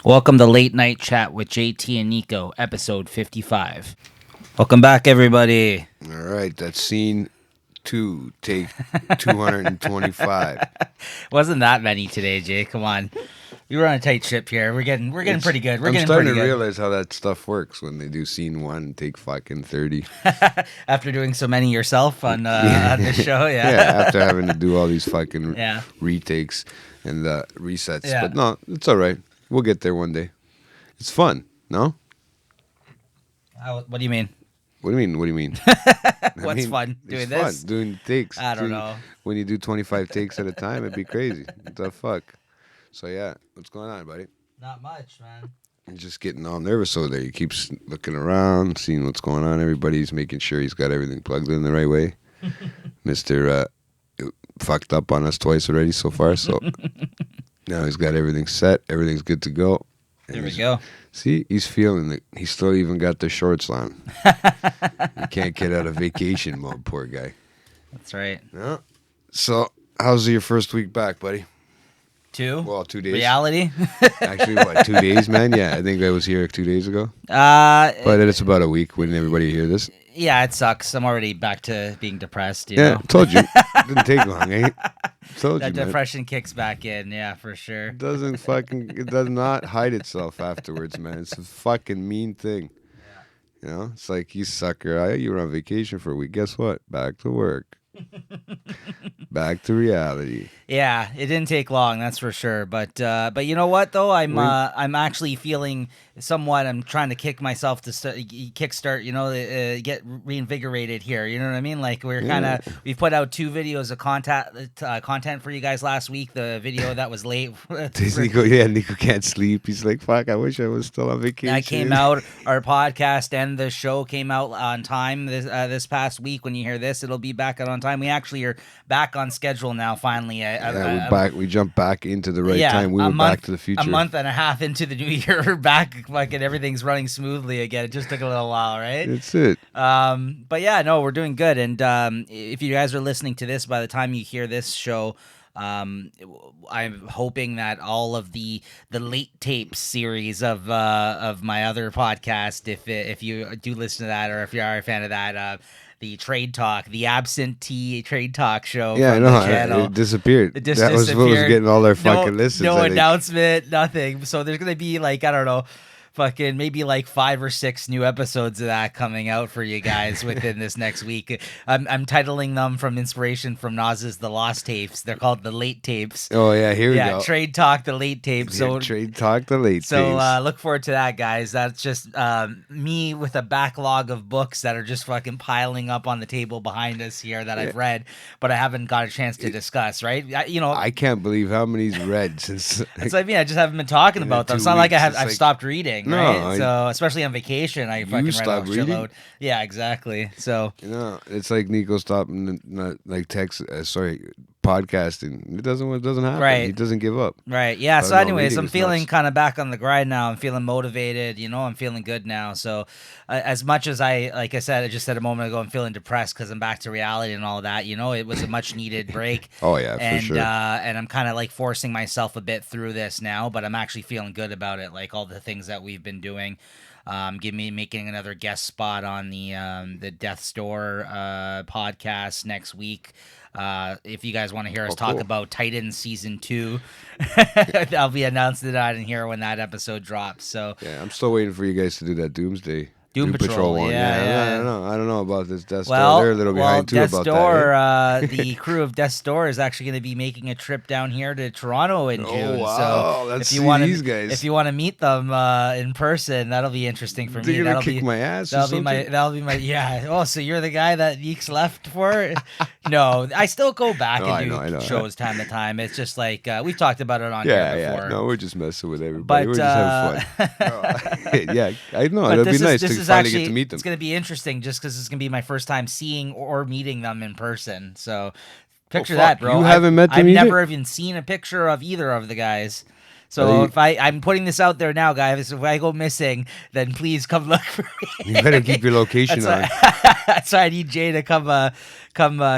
Welcome to Late Night Chat with JT and Nico, episode 55. Welcome back, everybody. All right, that's scene 2, take 225. Wasn't that many today, Jay? Come on, we were on a tight ship here. We're getting pretty good. I'm starting to realize how that stuff works when they do scene 1 and take fucking 30. After doing so many yourself on the show, yeah. Yeah, after having to do all these fucking Yeah. retakes and resets. Yeah. But no, it's all right. We'll get there one day. It's fun, no? What do you mean? What do you mean? What do you mean? What's fun? Doing it's this? Fun doing takes. I don't know. When you do 25 takes at a time, it'd be crazy. What the fuck? So yeah, what's going on, buddy? Not much, man. He's just getting all nervous over there. He keeps looking around, seeing what's going on. Everybody's making sure he's got everything plugged in the right way. Mr. Fucked up on us twice already so far, so now he's got everything set. Everything's good to go. There we go. See, he's feeling it. He's still even got the shorts on. He can't get out of vacation mode, poor guy. That's right. Yeah. So, how's your first week back, buddy? 2? Well, 2 days. Reality? Actually, what, 2 days, man? Yeah, I think I was here 2 days ago. But it's about a week when everybody hear this. Yeah, it sucks. I'm already back to being depressed. You Yeah, know? told you. Didn't take long, eh? Told That you, man. depression kicks back in, yeah, for sure. It does not hide itself afterwards, man. It's a fucking mean thing. You know, it's like, you sucker. You were on vacation for a week. Guess what? Back to work. Back to reality. Yeah, it didn't take long, that's for sure. But you know what though, I'm actually feeling somewhat. I'm trying to kick myself to kickstart. You know, get reinvigorated here. You know what I mean? Like we've put out 2 videos of content for you guys last week. The video that was late. Nico can't sleep. He's like, fuck. I wish I was still on vacation. That came out. Our podcast and the show came out on time this past week. When you hear this, it'll be back out on time. We actually are back on schedule now. Finally, we're back. We jumped back into the right time. We were back to the future. A month and a half into the new year, we're back. Fucking everything's running smoothly again. It just took a little while, right? That's it. But yeah, no, we're doing good. And if you guys are listening to this by the time you hear this show, I'm hoping that all of the late tapes series of my other podcast, if you do listen to that, or if you are a fan of that, the Trade Talk, the absentee Trade Talk show. Yeah, I know. It disappeared. That was what was getting all their fucking listens. No announcement, nothing. So there's going to be like, I don't know, fucking maybe like 5 or 6 new episodes of that coming out for you guys within this next week. I'm titling them from inspiration from Nas's The Lost Tapes. They're called The Late Tapes. Oh, yeah, here we go. Trade Talk, The Late Tapes. So Trade Talk, The Late Tapes. So look forward to that, guys. That's just me with a backlog of books that are just fucking piling up on the table behind us here that I've read, but I haven't got a chance to discuss, right? I can't believe how many he's read since... It's like, I just haven't been talking about them. It's not like I've stopped reading. No, right? So especially on vacation, I fucking read a shitload. Yeah, exactly. So it's like Nico stopping podcasting. It doesn't happen. Right. He doesn't give up. Right. Yeah. So anyways, I'm feeling kind of back on the grind now. I'm feeling motivated. I'm feeling good now. So as much as I just said a moment ago, I'm feeling depressed because I'm back to reality and all that. It was a much needed break. Oh yeah, for sure. And I'm kind of like forcing myself a bit through this now, but I'm actually feeling good about it. Like all the things that we've been doing. Making another guest spot on the Death's Door podcast next week. If you guys want to hear us talk about Titans season 2, I'll be announcing that in here when that episode drops. So yeah, I'm still waiting for you guys to do that Doom Patrol one. Yeah. I don't know about this Death's Door. They're a little behind too Death's about Door, that. The crew of Death's Door is actually going to be making a trip down here to Toronto in June. Oh, wow. So Let's if you see want these guys. If you want to meet them in person, that'll be interesting for me. They're That'll gonna kick my ass. That'll be my yeah. Oh, so you're the guy that Yeeks left for? No, I still go back and do shows time to time. It's just like we've talked about it on here before. Yeah, no, we're just messing with everybody. We're just having fun. Yeah, I know. But it'll be nice to finally get to meet them. It's going to be interesting just because it's going to be my first time seeing or meeting them in person. So picture that, bro. You haven't met them I've either? never even seen a picture of either of the guys. So if I'm putting this out there now, guys, if I go missing, then please come look for me. You better keep your location on. That's why I need Jay to come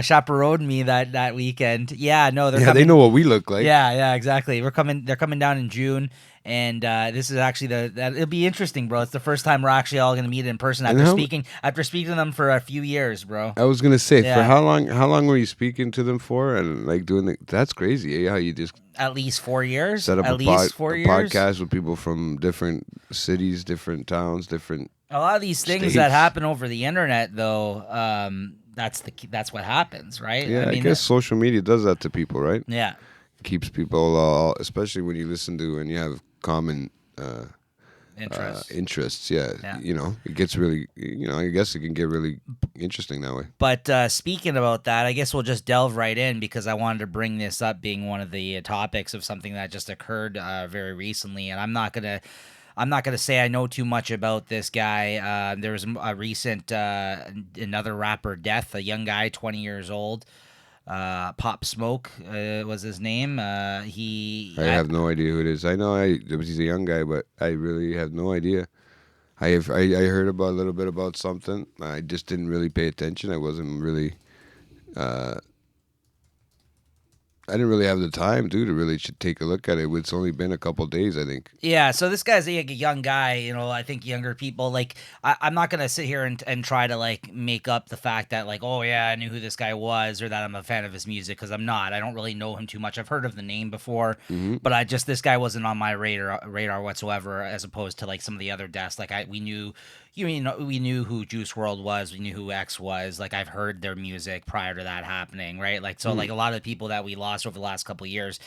chaperone me that weekend. Yeah, no, they know what we look like. Yeah, exactly. They're coming down in June, And this is actually it'll be interesting, bro. It's the first time we're actually all gonna meet in person And after speaking to them for a few years, bro. I was gonna say, for Yeah. how long? How long were you speaking to them for, and like doing that's crazy. How you just At least 4 years. set up At a, least 4 years. podcast with people from different cities, different towns, different. A lot of these things States. that happen over the internet, though, that's what happens, right? Yeah, I guess social media does that to people, right? Yeah. Keeps people, especially when you listen to and you have common interests. Yeah, you know, it gets really, you know, I guess it can get really interesting that way. But speaking about that, I guess we'll just delve right in because I wanted to bring this up, being one of the topics of something that just occurred very recently, and I'm not gonna say I know too much about this guy. There was a recent another rapper death, a young guy, 20 years old. Pop Smoke was his name. I have no idea who it is. I know he's a young guy, but I really have no idea. I heard about a little bit about something. I just didn't really pay attention. I wasn't really. I didn't really have the time, dude, to really should take a look at it. It's only been a couple days, I think. Yeah, so this guy's like a young guy, you know. I think younger people, like, I'm not gonna sit here and try to like make up the fact that like, oh yeah, I knew who this guy was or that I'm a fan of his music, because I'm not. I don't really know him too much. I've heard of the name before, but this guy wasn't on my radar whatsoever, as opposed to like some of the other deaths. Like we knew who Juice WRLD was, we knew who X was. Like I've heard their music prior to that happening, right? Like so, like a lot of the people that we lost over the last couple of years,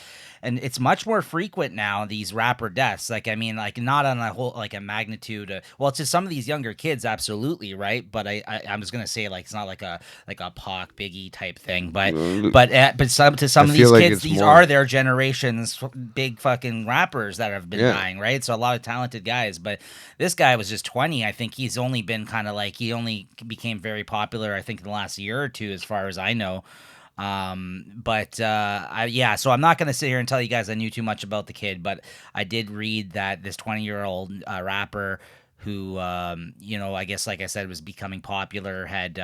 and it's much more frequent now, these rapper deaths. Like I mean, like not on a whole like a magnitude. Well, to some of these younger kids, absolutely, right? But I was gonna say like it's not like a Pac Biggie type thing, but to some of these like kids, these are their generation's big fucking rappers that have been dying, right? So a lot of talented guys, but this guy was just 20. I think he's only been kind of like, he only became very popular, I think, in the last year or two, as far as I know. So I'm not going to sit here and tell you guys I knew too much about the kid, but I did read that this 20-year-old rapper who, I guess, like I said, was becoming popular, had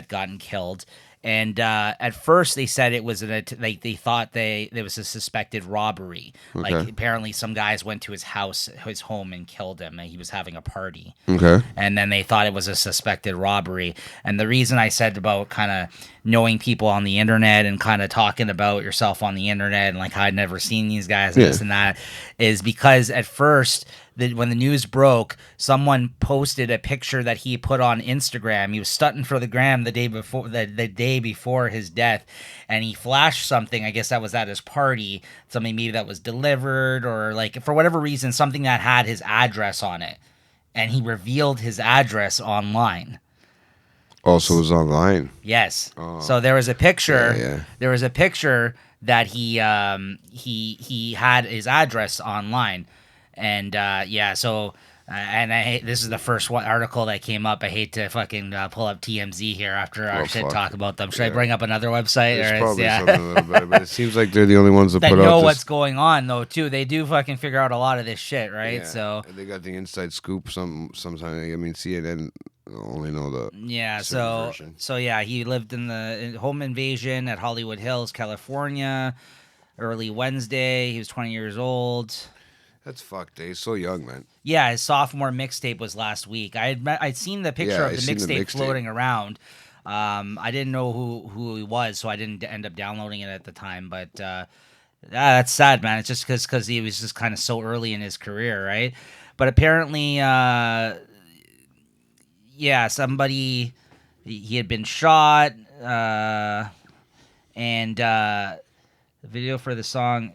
gotten killed. And at first they said it was they thought there was a suspected robbery. Okay. Like apparently some guys went to his home and killed him, and he was having a party. Okay. And then they thought it was a suspected robbery. And the reason I said about kind of knowing people on the internet and kind of talking about yourself on the internet and like I'd never seen these guys and this and that is because at first, when the news broke, someone posted a picture that he put on Instagram. He was stunting for the gram the day before his death, and he flashed something. I guess that was at his party, something maybe that was delivered or like for whatever reason, something that had his address on it, and he revealed his address online. Also, it was online. Yes. Oh. So there was a picture. Yeah. There was a picture that he had his address online. And this is the first article that came up. I hate to fucking pull up TMZ here after our talk about them. Should I bring up another website? There's probably something a little better, but it seems like they're the only ones that put know what's going on, though. Too, they do fucking figure out a lot of this shit, right? Yeah. So they got the inside scoop. Sometimes I mean, CNN only know the version. He lived in the home invasion at Hollywood Hills, California, early Wednesday. He was 20 years old. That's fucked. He's so young, man. Yeah, his sophomore mixtape was last week. I'd seen the picture of the mixtape floating around. I didn't know who he was, so I didn't end up downloading it at the time. But that's sad, man. It's just because he was just kind of so early in his career, right? But apparently, somebody, he had been shot, and the video for the song,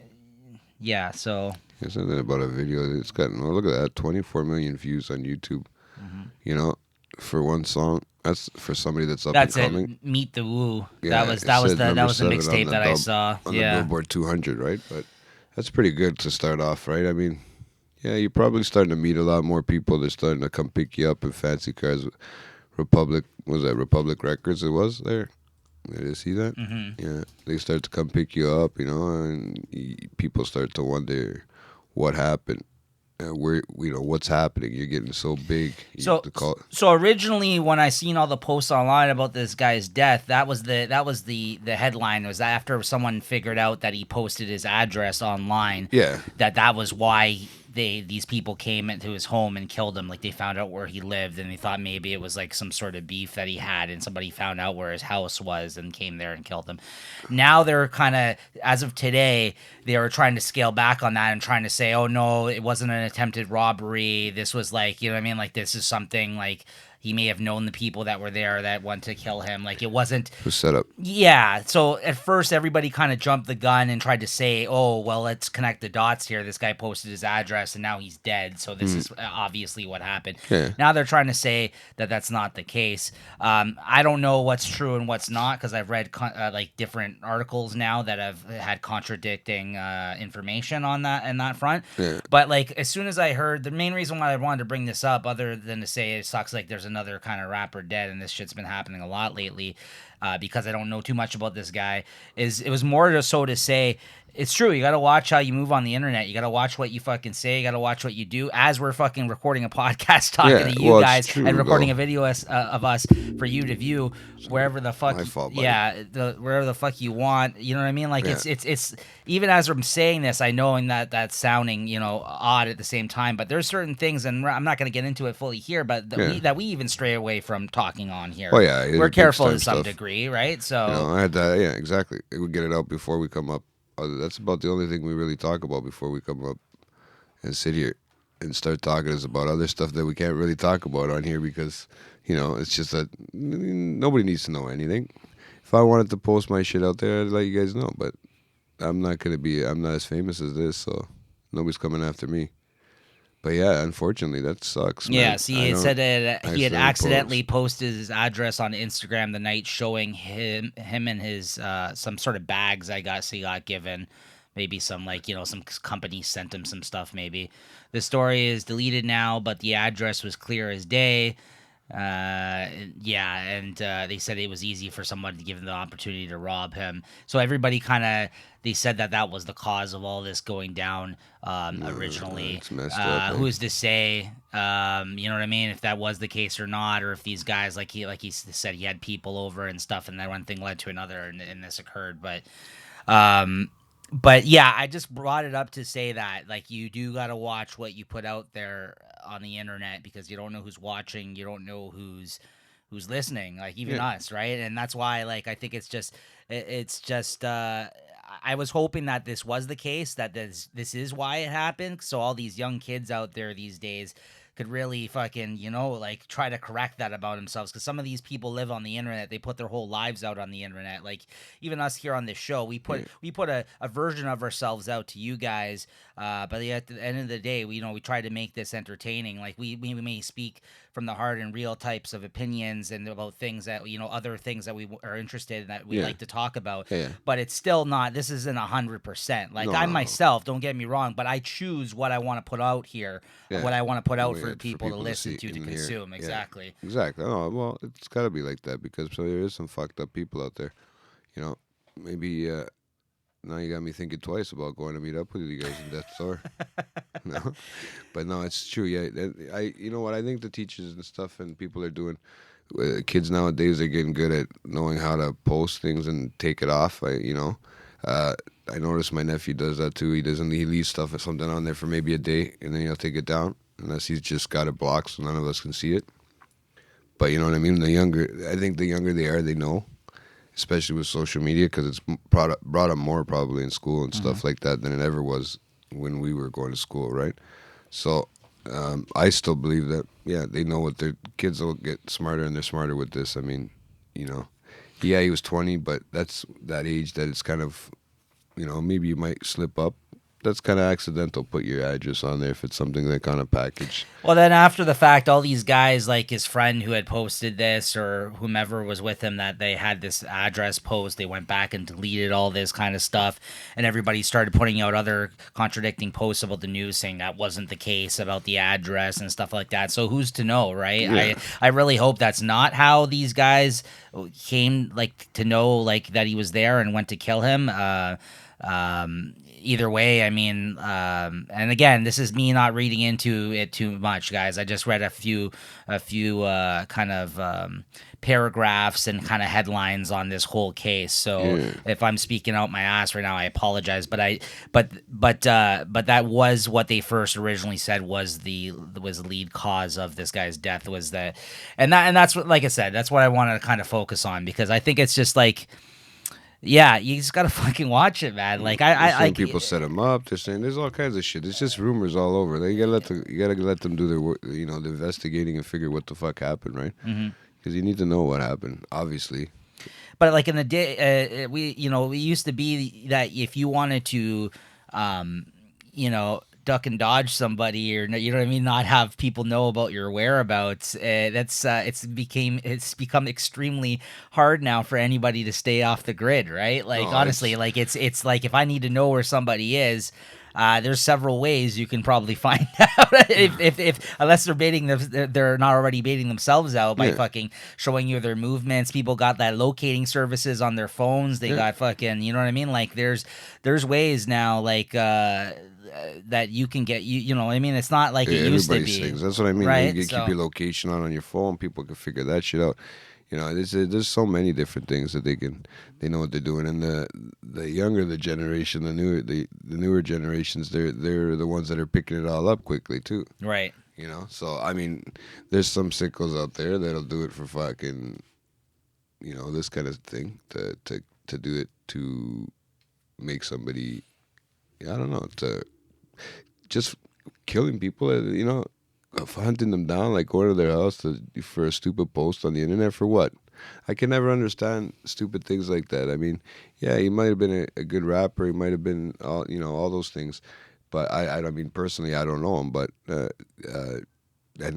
so. There's something about a video. It's got, look at that, 24 million views on YouTube. Mm-hmm. You know, for one song. That's for somebody that's up and coming. That's it. Meet the Woo. Yeah, that was the mixtape that I saw. On the Billboard 200, right? But that's pretty good to start off, right? I mean, yeah, you're probably starting to meet a lot more people. They're starting to come pick you up in fancy cars. Republic Records? It was there. Did you see that? Mm-hmm. Yeah, they start to come pick you up, you know, and people start to wonder what happened. where what's happening. You're getting so big. You have So to call. so originally when I seen all the posts online about this guy's death, that was the headline was after someone figured out that he posted his address online, Yeah, that was why these people came into his home and killed him. Like they found out where he lived and they thought maybe it was like some sort of beef that he had and somebody found out where his house was and came there and killed him. Now they're kind of, as of today, they were trying to scale back on that and trying to say, oh no, it wasn't an attempted robbery. This was like, you know what I mean? Like this is something like he may have known the people that were there that want to kill him. Like it wasn't. it was set up. Yeah. So at first, everybody kind of jumped the gun and tried to say, oh, well, let's connect the dots here. This guy posted his address and now he's dead. So this is obviously what happened. Yeah. Now they're trying to say that that's not the case. I don't know what's true and what's not because I've read like different articles now that have had contradicting information on that and that front. Yeah. But like as soon as I heard, the main reason why I wanted to bring this up, other than to say it sucks like there's another kind of rapper dead and this shit's been happening a lot lately, because I don't know too much about this guy, is it was more just so to say it's true. You got to watch how you move on the internet. You got to watch what you fucking say. You got to watch what you do. As we're fucking recording a podcast, talking to you guys, true, and recording though. a video of us for you to view wherever the fuck, My fault, buddy. wherever the fuck you want. You know what I mean? Like Yeah. it's even as I'm saying this, I know that that's sounding odd at the same time. But there's certain things, and I'm not going to get into it fully here, but that we even stray away from talking on here. Oh, yeah, we're big careful time to some stuff. degree, right? So. I had that. Yeah, exactly. We get it out before we come up. That's about the only thing we really talk about before we come up and sit here and start talking is about other stuff that we can't really talk about on here because, it's just that nobody needs to know anything. If I wanted to post my shit out there, I'd let you guys know, but I'm not as famous as this, so nobody's coming after me. But yeah, unfortunately, that sucks. Yeah, man. see, it said that he had accidentally post. posted his address on Instagram the night showing him and his some sort of bags I guess he got given. Maybe some some company sent him some stuff maybe. The story is deleted now, but the address was clear as day. They said it was easy for someone to give them the opportunity to rob him. So everybody they said that was the cause of all this going down originally. It's messed up, Who's to say? You know what I mean? If that was the case or not, or if these guys like he said he had people over and stuff, and then one thing led to another, and this occurred. But yeah, I just brought it up to say that like you do got to watch what you put out there on the internet because you don't know who's watching, you don't know who's listening, like even us, right? And that's why like I think it's just I was hoping that this was the case, that this is why it happened. So all these young kids out there these days could really fucking, like try to correct that about themselves. Because some of these people live on the internet. They put their whole lives out on the internet. Like even us here on this show, we put a version of ourselves out to you guys. But at the end of the day, we try to make this entertaining. Like we may speak from the heart and real types of opinions and about things that, other things that we are interested in that we like to talk about. Yeah. But it's still not, this isn't 100%. Like No. myself, don't get me wrong, but I choose what I want to put out here, what I want to put out for people to listen to and consume. hear. Exactly. Yeah. Exactly. Oh, well, it's got to be like that because there is some fucked up people out there. Maybe now you got me thinking twice about going to meet up with you guys in Death's Door. No, but no, it's true. Yeah, you know what? I think the teachers and stuff and people are doing. Kids nowadays are getting good at knowing how to post things and take it off. I noticed my nephew does that too. He leaves stuff or something on there for maybe a day, and then he'll take it down unless he's just got it blocked so none of us can see it. But you know what I mean? I think the younger they are, they know, especially with social media, because it's brought up more probably in school and stuff like that than it ever was when we were going to school, right? So I still believe that, they know what their kids will get smarter, and they're smarter with this. I mean, he was 20, but that's that age that it's kind of, maybe you might slip up. That's kind of accidental. Put your address on there if it's something that kind of package. Well, then after the fact, all these guys, like his friend who had posted this or whomever was with him, that they had this address post, they went back and deleted all this kind of stuff, and everybody started putting out other contradicting posts about the news saying that wasn't the case about the address and stuff like that. So who's to know, right? Yeah. I really hope that's not how these guys came like to know like that he was there and went to kill him. Either way, I mean, and again, this is me not reading into it too much, guys. I just read a few kind of paragraphs and kind of headlines on this whole case. So Yeah. if I'm speaking out my ass right now, I apologize. But that was what they first originally said was the lead cause of this guy's death was that, and that's what, like I said, that's what I wanted to kind of focus on, because I think it's just like, yeah, you just gotta fucking watch it, man. Like They're I saying people set them up. They're saying there's all kinds of shit. It's just rumors all over. You gotta let them do their work, the investigating and figure what the fuck happened, right? Because you need to know what happened, obviously. But like in the day, we used to be that if you wanted to, duck and dodge somebody, or you know what I mean, not have people know about your whereabouts. It's become extremely hard now for anybody to stay off the grid, right? Like honestly, like it's like if I need to know where somebody is. There's several ways you can probably find out if unless they're not already baiting themselves out by fucking showing you their movements. People got that locating services on their phones. They got fucking, you know what I mean? Like there's ways now, like that you can get you know what I mean? It's not like it used to be. Things. That's what I mean. Right? You can keep your location on your phone. People can figure that shit out. There's so many different things that they know what they're doing, and the younger the generation, the newer generations, they're the ones that are picking it all up quickly too. Right. So I mean, there's some sickos out there that'll do it for fucking, this kind of thing to do it to make somebody, I don't know, to just killing people, of hunting them down, like going to their house for a stupid post on the internet for what? I can never understand stupid things like that. I mean, yeah, he might have been a good rapper. He might have been all those things, but I mean personally, I don't know him, but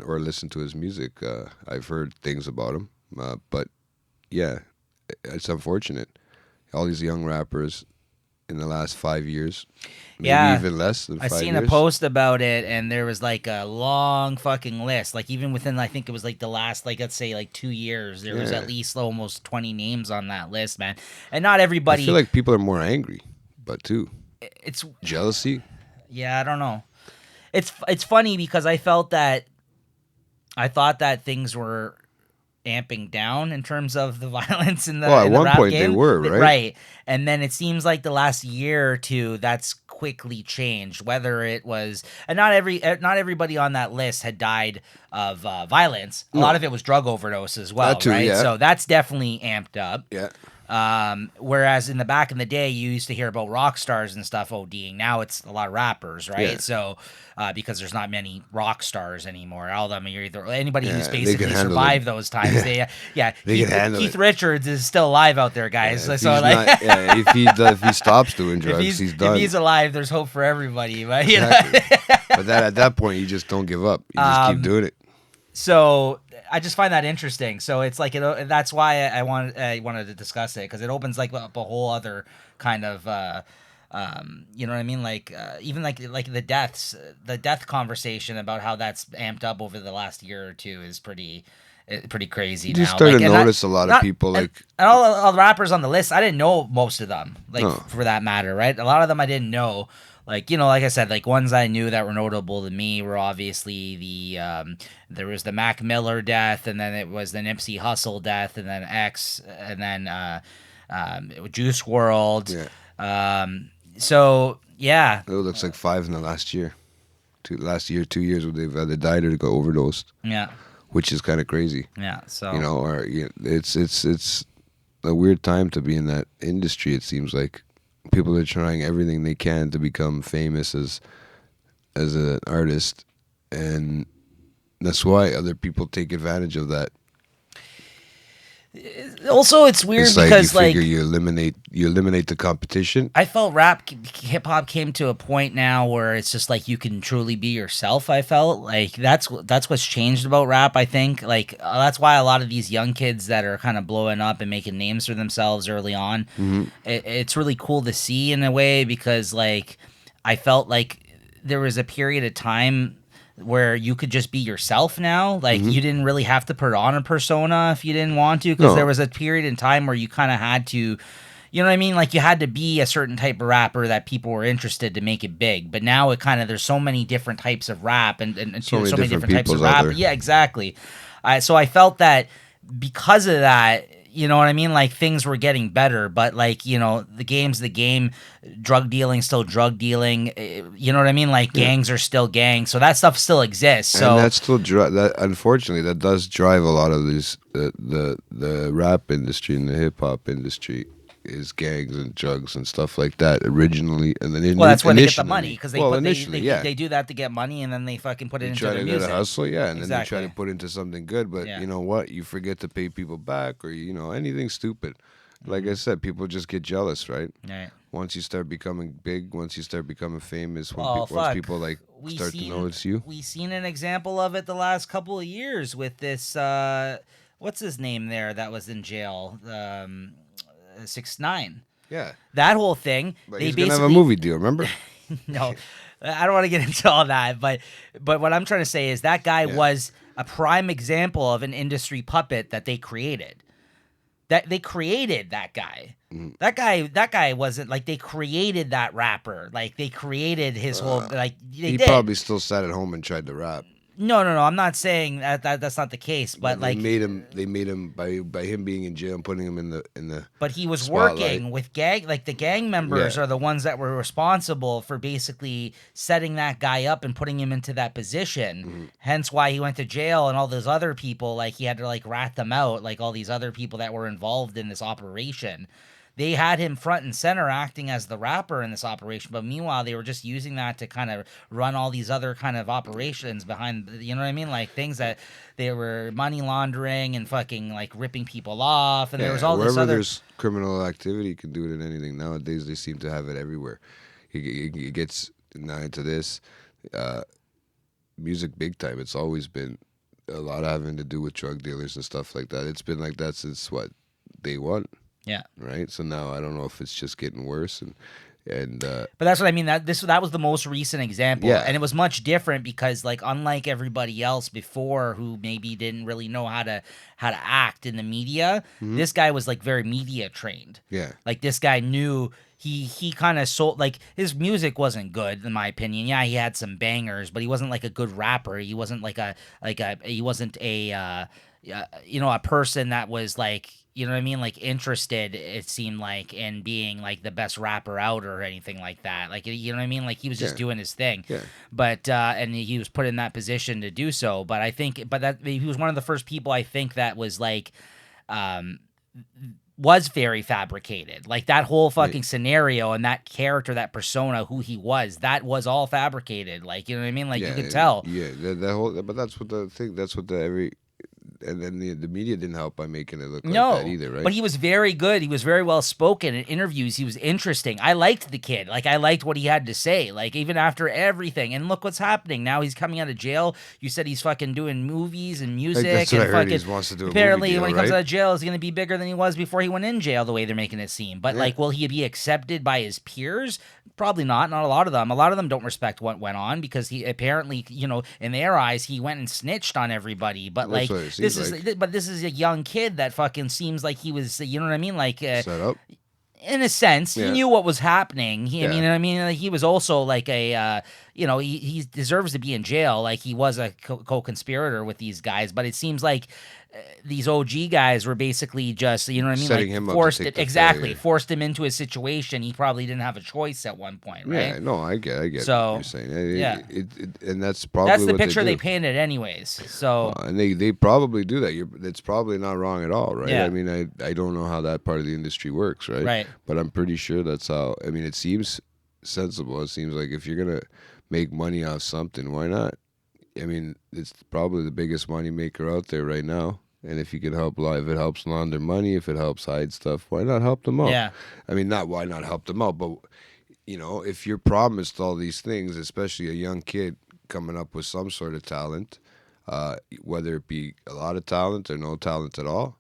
or listen to his music. I've heard things about him, but yeah, it's unfortunate. All these young rappers in the last 5 years. Maybe even less than 5 years. I seen a post about it, and there was like a long fucking list. Like even within, I think it was like the last, like let's say like 2 years, there was at least almost 20 names on that list, man. And not everybody. I feel like people are more angry, but too. It's jealousy. Yeah, I don't know. It's funny because I thought that things were amping down in terms of the violence in the at one rap point game. they were, right? Right. And then it seems like the last year or two that's quickly changed. Whether it was, and not everybody on that list had died of violence. A lot of it was drug overdose as well, that too, right? Yeah. So that's definitely amped up. Yeah. Whereas in the back in the day, you used to hear about rock stars and stuff ODing. Now it's a lot of rappers, right? Yeah. So because there's not many rock stars anymore, all of them are either anybody who's they basically can handle survived those times. They can handle Keith it. Richards is still alive out there, guys. Yeah, so like, if he stops doing drugs, he's done. If he's alive, there's hope for everybody. But Exactly. But at that point, you just don't give up. You just keep doing it. So I just find that interesting. So it's like that's why I wanted to discuss it, because it opens like up a whole other kind of you know what I mean, like even like the death conversation about how that's amped up over the last year or two is pretty crazy. You now. start to and notice a lot of people like and all the rappers on the list. I didn't know most of them, for that matter, right? A lot of them I didn't know. Like, like I said, like ones I knew that were notable to me were obviously there was the Mac Miller death, and then it was the Nipsey Hussle death, and then X, and then Juice WRLD. Yeah. So yeah, it looks like 5 in the last year. 2 years where they've either died or got overdosed. Yeah. Which is kind of crazy. Yeah. So it's a weird time to be in that industry. It seems like people are trying everything they can to become famous as an artist, and that's why other people take advantage of that. Also, it's weird it's because you figure you eliminate the competition. I felt hip hop came to a point now where it's just like you can truly be yourself. I felt like that's what's changed about rap. I think like that's why a lot of these young kids that are kind of blowing up and making names for themselves early on, it's really cool to see in a way, because like I felt like there was a period of time where you could just be yourself now. Like you didn't really have to put on a persona if you didn't want to, because there was a period in time where you kind of had to, You know what I mean? Like you had to be a certain type of rapper that people were interested to make it big. But now it kind of there's so many different types of rap and so many different types of rap. Yeah, exactly. So I felt that because of that, you know what I mean? Like things were getting better, but like, you know, the game's the game, drug dealing still drug dealing. You know what I mean? Like gangs are still gangs, so that stuff still exists. So and that's still that. Unfortunately, that does drive a lot of these the rap industry and the hip hop industry is gangs and drugs and stuff like that originally, and then that's where they get the money because they they do that to get money and then they fucking put it into their music. Try to hustle, and then they try to put into something good. But you know what? You forget to pay people back, or you know anything stupid. Like I said, people just get jealous, right? Right. Once you start becoming big, once you start becoming famous, once people like start to notice you. We've seen an example of it the last couple of years with this. What's his name there that was in jail? 6ix9ine. Yeah. That whole thing. But he's gonna have a movie deal, remember? No, I don't want to get into all that, but what I'm trying to say is that guy was a prime example of an industry puppet that they created. That they created that guy. That guy wasn't like they created that rapper. Like they created his whole like he probably still sat at home and tried to rap. No. I'm not saying that's not the case, but they like made him by him being in jail and putting him in the. But he was spotlight. working with the gang members are the ones that were responsible for basically setting that guy up and putting him into that position. Hence why he went to jail and all those other people like he had to like rat them out, like all these other people that were involved in this operation. They had him front and center acting as the rapper in this operation, but meanwhile they were just using that to kind of run all these other kind of operations behind, you know what I mean? Like things that they were money laundering and fucking like ripping people off, and there was all this other. Wherever there's criminal activity, you can do it in anything. Nowadays they seem to have it everywhere. It gets now into this music big time. It's always been a lot having to do with drug dealers and stuff like that. It's been like that since day one. Yeah. Right. So now I don't know if it's just getting worse and but that's what I mean. That was the most recent example, and it was much different because like unlike everybody else before who maybe didn't really know how to act in the media, this guy was like very media trained. Yeah. Like this guy knew. He kind of sold like his music wasn't good in my opinion. Yeah, he had some bangers, but he wasn't like a good rapper. He wasn't he wasn't a a person that was like, you know what I mean, like interested, it seemed like, in being like the best rapper out or anything like that. Like, you know what I mean, like he was just doing his thing. Yeah. But and he was put in that position to do so. But I think, that he was one of the first people I think that was like, was very fabricated. Like that whole fucking scenario and that character, that persona, who he was, that was all fabricated. Like, you know what I mean? Like you could tell. Yeah, that whole. But that's what the thing. That's what and then the media didn't help by making it look like that either, right? But he was very good. He was very well spoken in interviews. He was interesting. I liked the kid. Like I liked what he had to say. Like even after everything. And look what's happening now. He's coming out of jail. You said he's fucking doing movies and music. That's what and I heard. He wants to do. Apparently, a movie deal, when he comes out of jail, he's going to be bigger than he was before he went in jail. The way they're making it seem. But like, will he be accepted by his peers? Probably not. Not a lot of them. A lot of them don't respect what went on because he apparently, you know, in their eyes, he went and snitched on everybody. But that's like, this is a young kid that fucking seems like he was, you know what I mean? Like, set up. In a sense, he knew what was happening. You know what I mean? Like, he was also like a, he deserves to be in jail. Like he was a co-conspirator with these guys, but it seems like these OG guys were basically just, you know what I mean? Setting like him forced up forced him into a situation. He probably didn't have a choice at one point, right? Yeah, no, I get so, what you're saying. And that's probably that's the what picture they painted anyways. So and they probably do that. It's probably not wrong at all, right? Yeah. I mean, I don't know how that part of the industry works, right? Right. But I'm pretty sure that's how. I mean, it seems sensible. It seems like if you're gonna make money off something, why not? I mean, it's probably the biggest money maker out there right now. And if you can help, if it helps launder money, if it helps hide stuff, why not help them out? Yeah. I mean, not why not help them out, but you know, if you're promised all these things, especially a young kid coming up with some sort of talent, whether it be a lot of talent or no talent at all,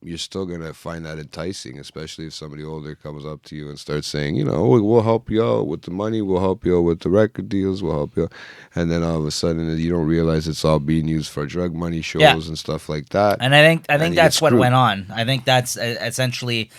you're still going to find that enticing, especially if somebody older comes up to you and starts saying, you know, we'll help you out with the money, we'll help you out with the record deals, we'll help you out. And then all of a sudden you don't realize it's all being used for drug money shows and stuff like that. And I think that's what went on. I think that's essentially,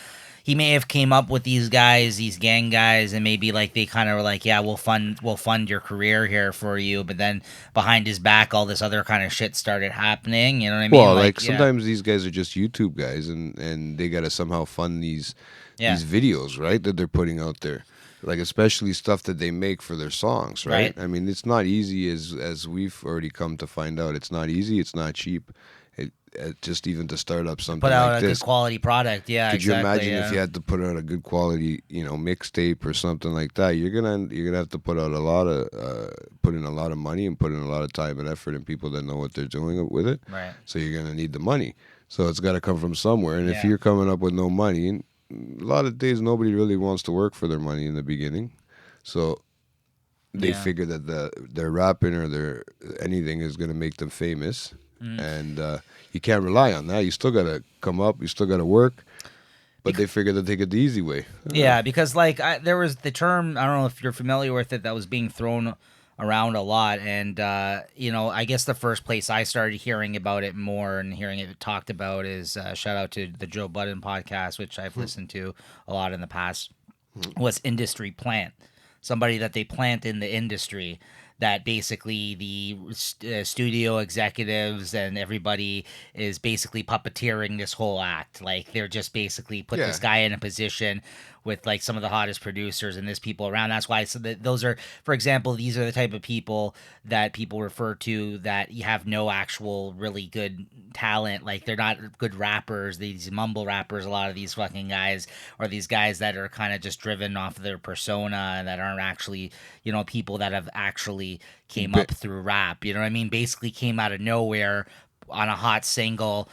he may have came up with these guys, these gang guys, and maybe like they kind of were like, yeah, we'll fund your career here for you. But then behind his back, all this other kind of shit started happening. You know what I mean? Well, like yeah. sometimes these guys are just YouTube guys, and they gotta somehow fund these Yeah. videos, right? That they're putting out there, like especially stuff that they make for their songs, right? Right. I mean, it's not easy as we've already come to find out. It's not easy. It's not cheap. Just even to start up something Put out like a this. good quality product. Yeah. Could you exactly, imagine if you had to put out a good quality, mixtape or something like that? You're gonna have to put out put in a lot of money and put in a lot of time and effort and people that know what they're doing with it. Right. So you're gonna need the money. So it's got to come from somewhere. And if Yeah. you're coming up with no money, a lot of days nobody really wants to work for their money in the beginning. So they Yeah. figure that their rapping or their anything is gonna make them famous. And you can't rely on that. You still got to come up. You still got to work. But they figure that they get the easy way. Yeah, because like there was the term, I don't know if you're familiar with it, that was being thrown around a lot. And, I guess the first place I started hearing about it more and hearing it talked about is shout out to the Joe Budden podcast, which I've listened to a lot in the past, was industry plant. Somebody that they plant in the industry, that basically the studio executives and everybody is basically puppeteering this whole act. Like they're just basically put this guy in a position with like some of the hottest producers and there's people around. That's why those are, for example, these are the type of people that people refer to that you have no actual really good talent. Like they're not good rappers, these mumble rappers, a lot of these fucking guys, or these guys that are kind of just driven off of their persona and that aren't actually, people that have actually came up through rap. You know what I mean? Basically came out of nowhere on a hot single,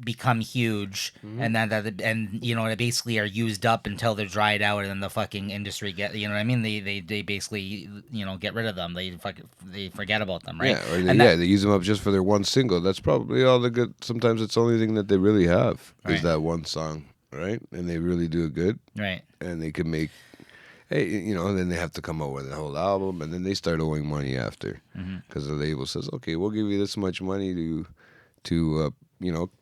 become huge, and then they basically are used up until they're dried out, and then the fucking industry they basically get rid of them. They forget about them, right? Yeah, or they use them up just for their one single. That's probably all the good. Sometimes it's the only thing that they really have is that one song, right? And they really do it good, right? And they can make. Hey, then they have to come out with a whole album, and then they start owing money after, because the label says, "Okay, we'll give you this much money to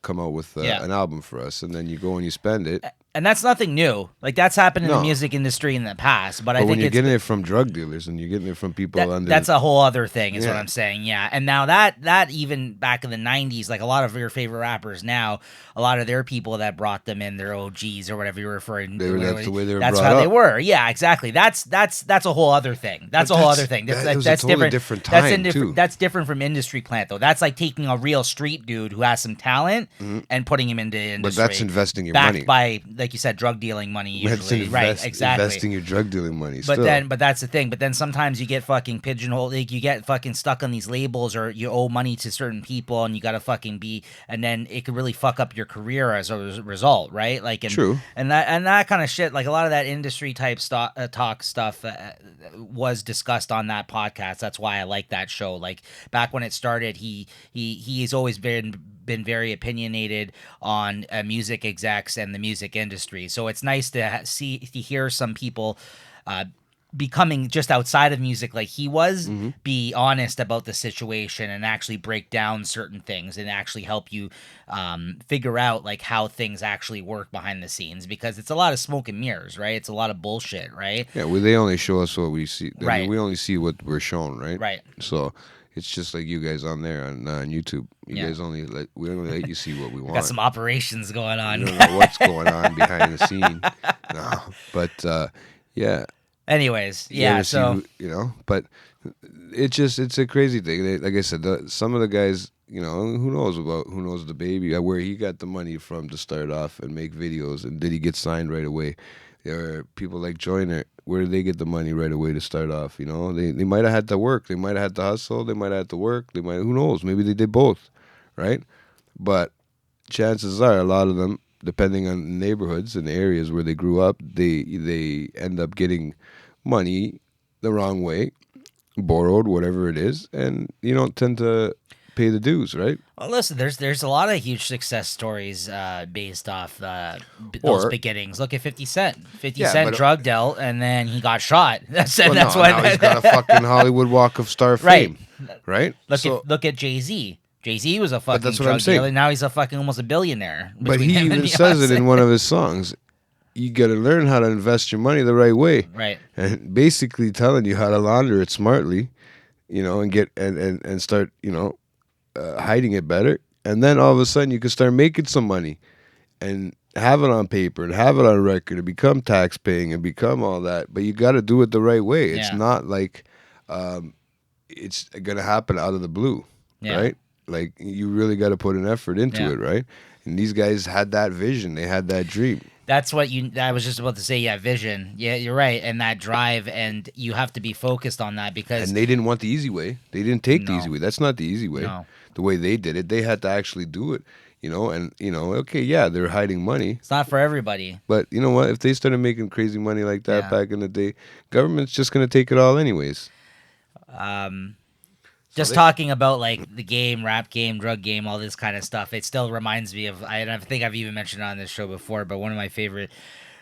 come out with an album for us," and then you go and you spend it. And that's nothing new. Like that's happened in the music industry in the past. But I think when you're getting it from drug dealers and you're getting it from people that's a whole other thing, is what I'm saying. Yeah. And now that even back in the 90s, like a lot of your favorite rappers now, a lot of their people that brought them in, their OGs or whatever you're referring to, that's the way they were that's brought how up. they were. Yeah, exactly. That's a whole other thing. That's a whole other thing. That's that's a totally different time, too. That's different from industry plant though. That's like taking a real street dude who has some talent and putting him into industry. But that's investing your backed money. by, like you said, drug dealing money usually. Right, exactly. Investing your drug dealing money. But that's the thing. But then sometimes you get fucking pigeonholed. Like you get fucking stuck on these labels, or you owe money to certain people, and you gotta fucking be. And then it could really fuck up your career as a result, right? Like, True. And that kind of shit. Like a lot of that industry type talk stuff was discussed on that podcast. That's why I like that show. Like back when it started, he's always been very opinionated on music execs and the music industry. So it's nice to hear some people becoming just outside of music like he was, be honest about the situation and actually break down certain things and actually help you figure out like how things actually work behind the scenes, because it's a lot of smoke and mirrors, right? It's a lot of bullshit, right? Yeah, well, they only show us what we see. Right. I mean, we only see what we're shown, right? Right. So it's just like you guys on there on YouTube. You guys we only let you see what we want. Got some operations going on. You don't know what's going on behind the scene. No, but yeah. Anyways, yeah. So but it's a crazy thing. Like I said, some of the guys, who knows the baby, where he got the money from to start off and make videos, and did he get signed right away? There are people like Joyner. Where did they get the money right away to start off? They might have had to work. They might have had to hustle. They might have had to work. Who knows? Maybe they did both, right? But chances are a lot of them, depending on the neighborhoods and the areas where they grew up, they end up getting money the wrong way, borrowed, whatever it is, and you don't tend to pay the dues, right? Well, listen, there's a lot of huge success stories based off those beginnings. Look at 50 Cent. 50 Cent drug dealt, and then he got shot. That's why now he's got a fucking Hollywood Walk of Star fame, right? Look at Jay-Z. Jay-Z was a fucking drug dealer. Now he's a fucking almost a billionaire. But he even says it in one of his songs. you got to learn how to invest your money the right way, Right. and basically telling you how to launder it smartly, and get and start, hiding it better, and then all of a sudden you can start making some money and have it on paper and have it on record and become tax paying and become all that. But you got to do it the right way. It's Yeah. not like it's gonna happen out of the blue, Yeah. right? Like you really got to put an effort into Yeah. it, right? And these guys had that vision. They had that dream. That's what I was just about to say. Yeah, vision. Yeah, you're right, and that drive, and you have to be focused on that because And they didn't want the easy way. They didn't take the No. easy way. That's not the easy way. No. The way they did it, they had to actually do it. And okay, yeah, they're hiding money, it's not for everybody. but you know what? If they started making crazy money like that Yeah. back in the day, government's just gonna take it all anyways. Just they- talking about like the game, rap game, drug game, all this kind of stuff. It still reminds me of. I think I've even mentioned it on this show before, but one of my favorite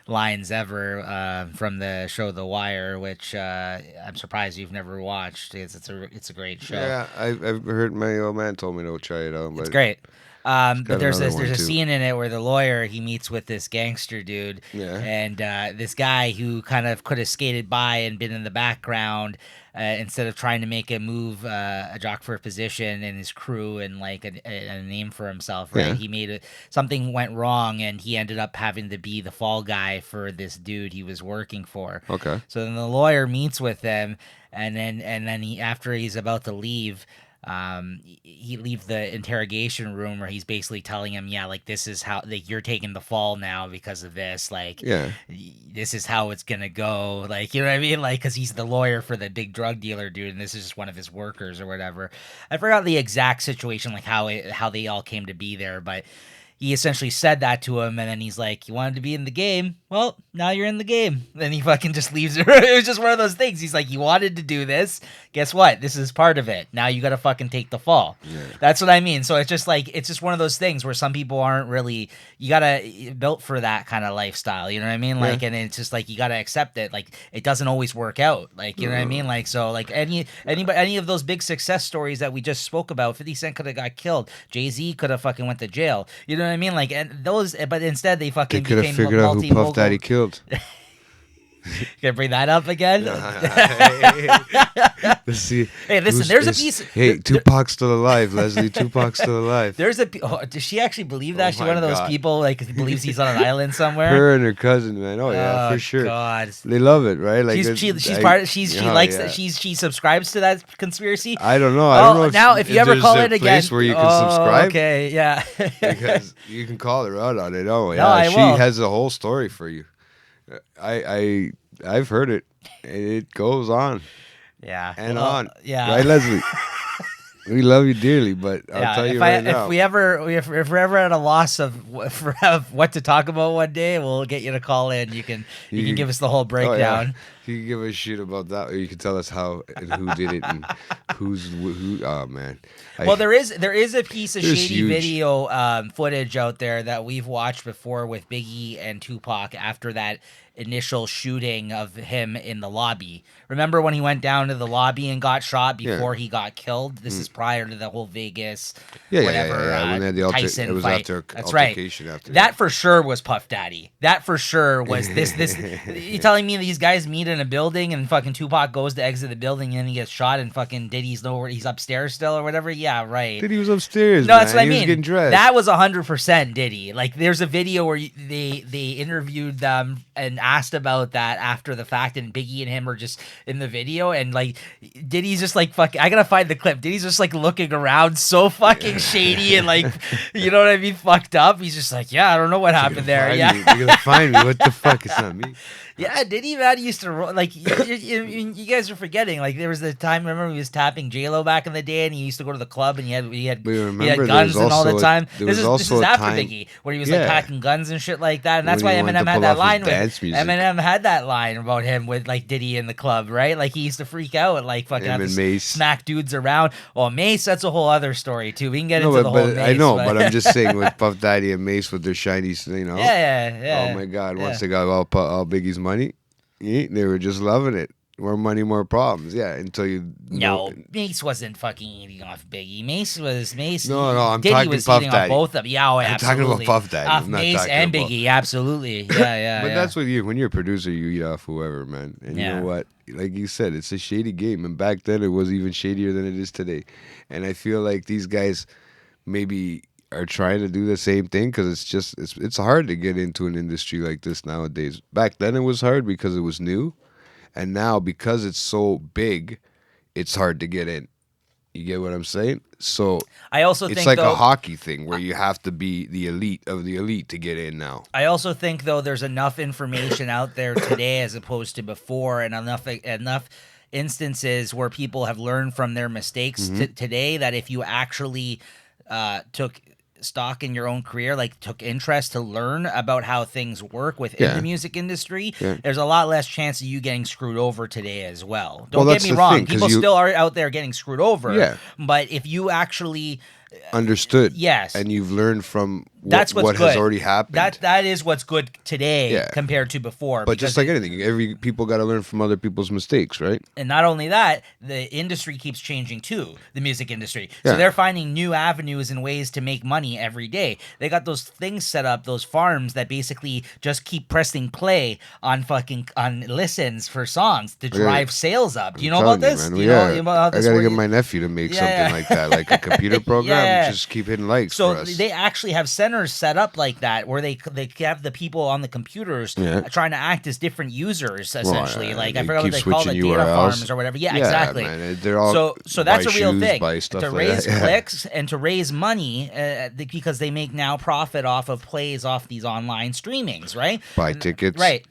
lines ever from the show The Wire, which I'm surprised you've never watched. It's a great show. Yeah, I've heard my old man told me to try it out. But It's great. But got there's another there's one, a too. scene in it where the lawyer he meets with this gangster dude, Yeah. and this guy who kind of could have skated by and been in the background instead of trying to make a move, a jock for a position in his crew and like a name for himself. Right? Yeah. He made something went wrong, and he ended up having to be the fall guy for this dude he was working for. Okay. So then the lawyer meets with him, and then he after he's about to leave, he leaves the interrogation room where he's basically telling him, yeah, like this is how like you're taking the fall now because of this, like Yeah. this is how it's gonna go, like you know what I mean, like because he's the lawyer for the big drug dealer dude, and this is just one of his workers or whatever. I forgot the exact situation, like how they all came to be there, but. He essentially said that to him, and then he's like, "You wanted to be in the game? Well, now you're in the game." Then he fucking just leaves it. It was just one of those things. He's like, "You wanted to do this? Guess what? This is part of it. Now you got to fucking take the fall." Yeah. That's what I mean. So it's just one of those things where some people aren't really. You gotta built for that kind of lifestyle. You know what I mean? Like, and it's just like you gotta accept it. Like, it doesn't always work out. Like, you know what I mean? Like, so like any of those big success stories that we just spoke about, 50 Cent could have got killed. Jay-Z could have fucking went to jail. You know what I mean? Like, and those, but instead they They fucking could have became figured out who Puff multi-mogul. Daddy killed. Can I bring that up again? Let's see. Hey, listen, who's- there's a is- piece. Hey, Tupac's still alive, Leslie. Tupac's still alive. There's does she actually believe that? Oh She's my one of those God. people like believes he's on an island somewhere. Her and her cousin, man. Oh yeah, Oh, for sure. God. They love it, right? Like She's part. She oh, likes yeah. that. She subscribes to that conspiracy. I don't know. I don't know. Now if you ever there's call a it again, place where you can subscribe. Okay, yeah. Because you can call her out on it. Oh yeah, No, I she will. has a whole story for you. I've heard it. It goes on Yeah. and Well, on. Yeah. Right, Leslie. We love you dearly, but I'll tell you right now. If we're ever at a loss of what to talk about one day, we'll get you to call in. You can give us the whole Oh, breakdown. yeah. You can give a shit about that, or you can tell us how and who did it and who. Oh man. Well, there is a piece of It was shady huge. video footage out there that we've watched before with Biggie and Tupac after that initial shooting of him in the lobby. Remember when he went down to the lobby and got shot before he got killed? This is prior to the whole Vegas, whatever. When they had the Tyson it was fight. after That's right. altercation after That for sure was Puff Daddy. That for sure was this. You telling me these guys meet in a building and fucking Tupac goes to exit the building and then he gets shot and fucking Diddy's nowhere. He's upstairs still or whatever. Yeah, right. Diddy was upstairs. No, that's man. what I He was mean. getting dressed. That was 100% Diddy. Like, there's a video where they interviewed them and asked about that after the fact, and Biggie and him are just in the video, and like Diddy's just like fuck. I gotta find the clip. Diddy's just like looking around, so fucking shady and like, you know what I mean, fucked up. He's just like, yeah, I don't know what happened there. Find Yeah. me. You're gonna find me. What the fuck? It's not me. Yeah, Diddy man used to like you guys are forgetting. Like there was the time. Remember he was tapping J-Lo back in the day, and he used to go to the club, and he had But he had remember, there guns was and all the also time. there This was is also a after time- Biggie, where he was like Yeah. packing guns and shit like that, and that's When why he wanted to Eminem had pull that off his line with dance music. Eminem had that line about him with like Diddy in the club, right? Like he used to freak out, like fucking Him have and to Mace. smack dudes around. Well, Mace, that's a whole other story too. We can get No, into but, the whole but Mace. I know, but I'm just saying with Puff Daddy and Mace with their shiny, you know. yeah. Oh my God! Once yeah. they got all Biggie's money, they were just loving it. More money, more problems. Yeah, until you No, Mace wasn't fucking eating off Biggie. Mace. No, I'm Diddy talking was Puff eating off Daddy. both of them. Yeah, oh, I'm talking absolutely. about Puff Daddy. Off I'm not Mace talking and about- Biggie, absolutely. Yeah. But yeah. that's what when you're a producer, you eat off whoever, man. And you Yeah. know what? Like you said, it's a shady game. And back then, it was even shadier than it is today. And I feel like these guys maybe are trying to do the same thing because it's hard to get into an industry like this nowadays. Back then, it was hard because it was new. And now, because it's so big, it's hard to get in. You get what I'm saying? So I also it's think like though, a hockey thing where you have to be the elite of the elite to get in now. I also think though there's enough information out there today as opposed to before, and enough instances where people have learned from their mistakes today that if you actually took stock in your own career, like took interest to learn about how things work within the music industry, there's a lot less chance of you getting screwed over today as well. Don't get that's me the wrong, thing, 'cause people you- still are out there getting screwed over. Yeah. But if you actually Understood. Yes. And you've learned from That's what's what good. has already happened. That is what's good today compared to before. But just like anything, people got to learn from other people's mistakes, right? And not only that, the industry keeps changing too, the music industry. Yeah. So they're finding new avenues and ways to make money every day. They got those things set up, those farms that basically just keep pressing play on listens for songs to drive sales up. Do you know about this? Man, Do you know about how I this got to works? get my nephew to make something like that, like a computer program. Yeah. Just keep hitting likes So for us. they actually have centers set up like that where they have the people on the computers trying to act as different users essentially. Like I they forgot what keep they call it, switching data URLs. farms or whatever. Yeah, exactly. Man, they're all So that's buy a real shoes, thing buy stuff to like raise that. Yeah. clicks and to raise money because they make now profit off of plays off these online streamings, right? Buy tickets. Right.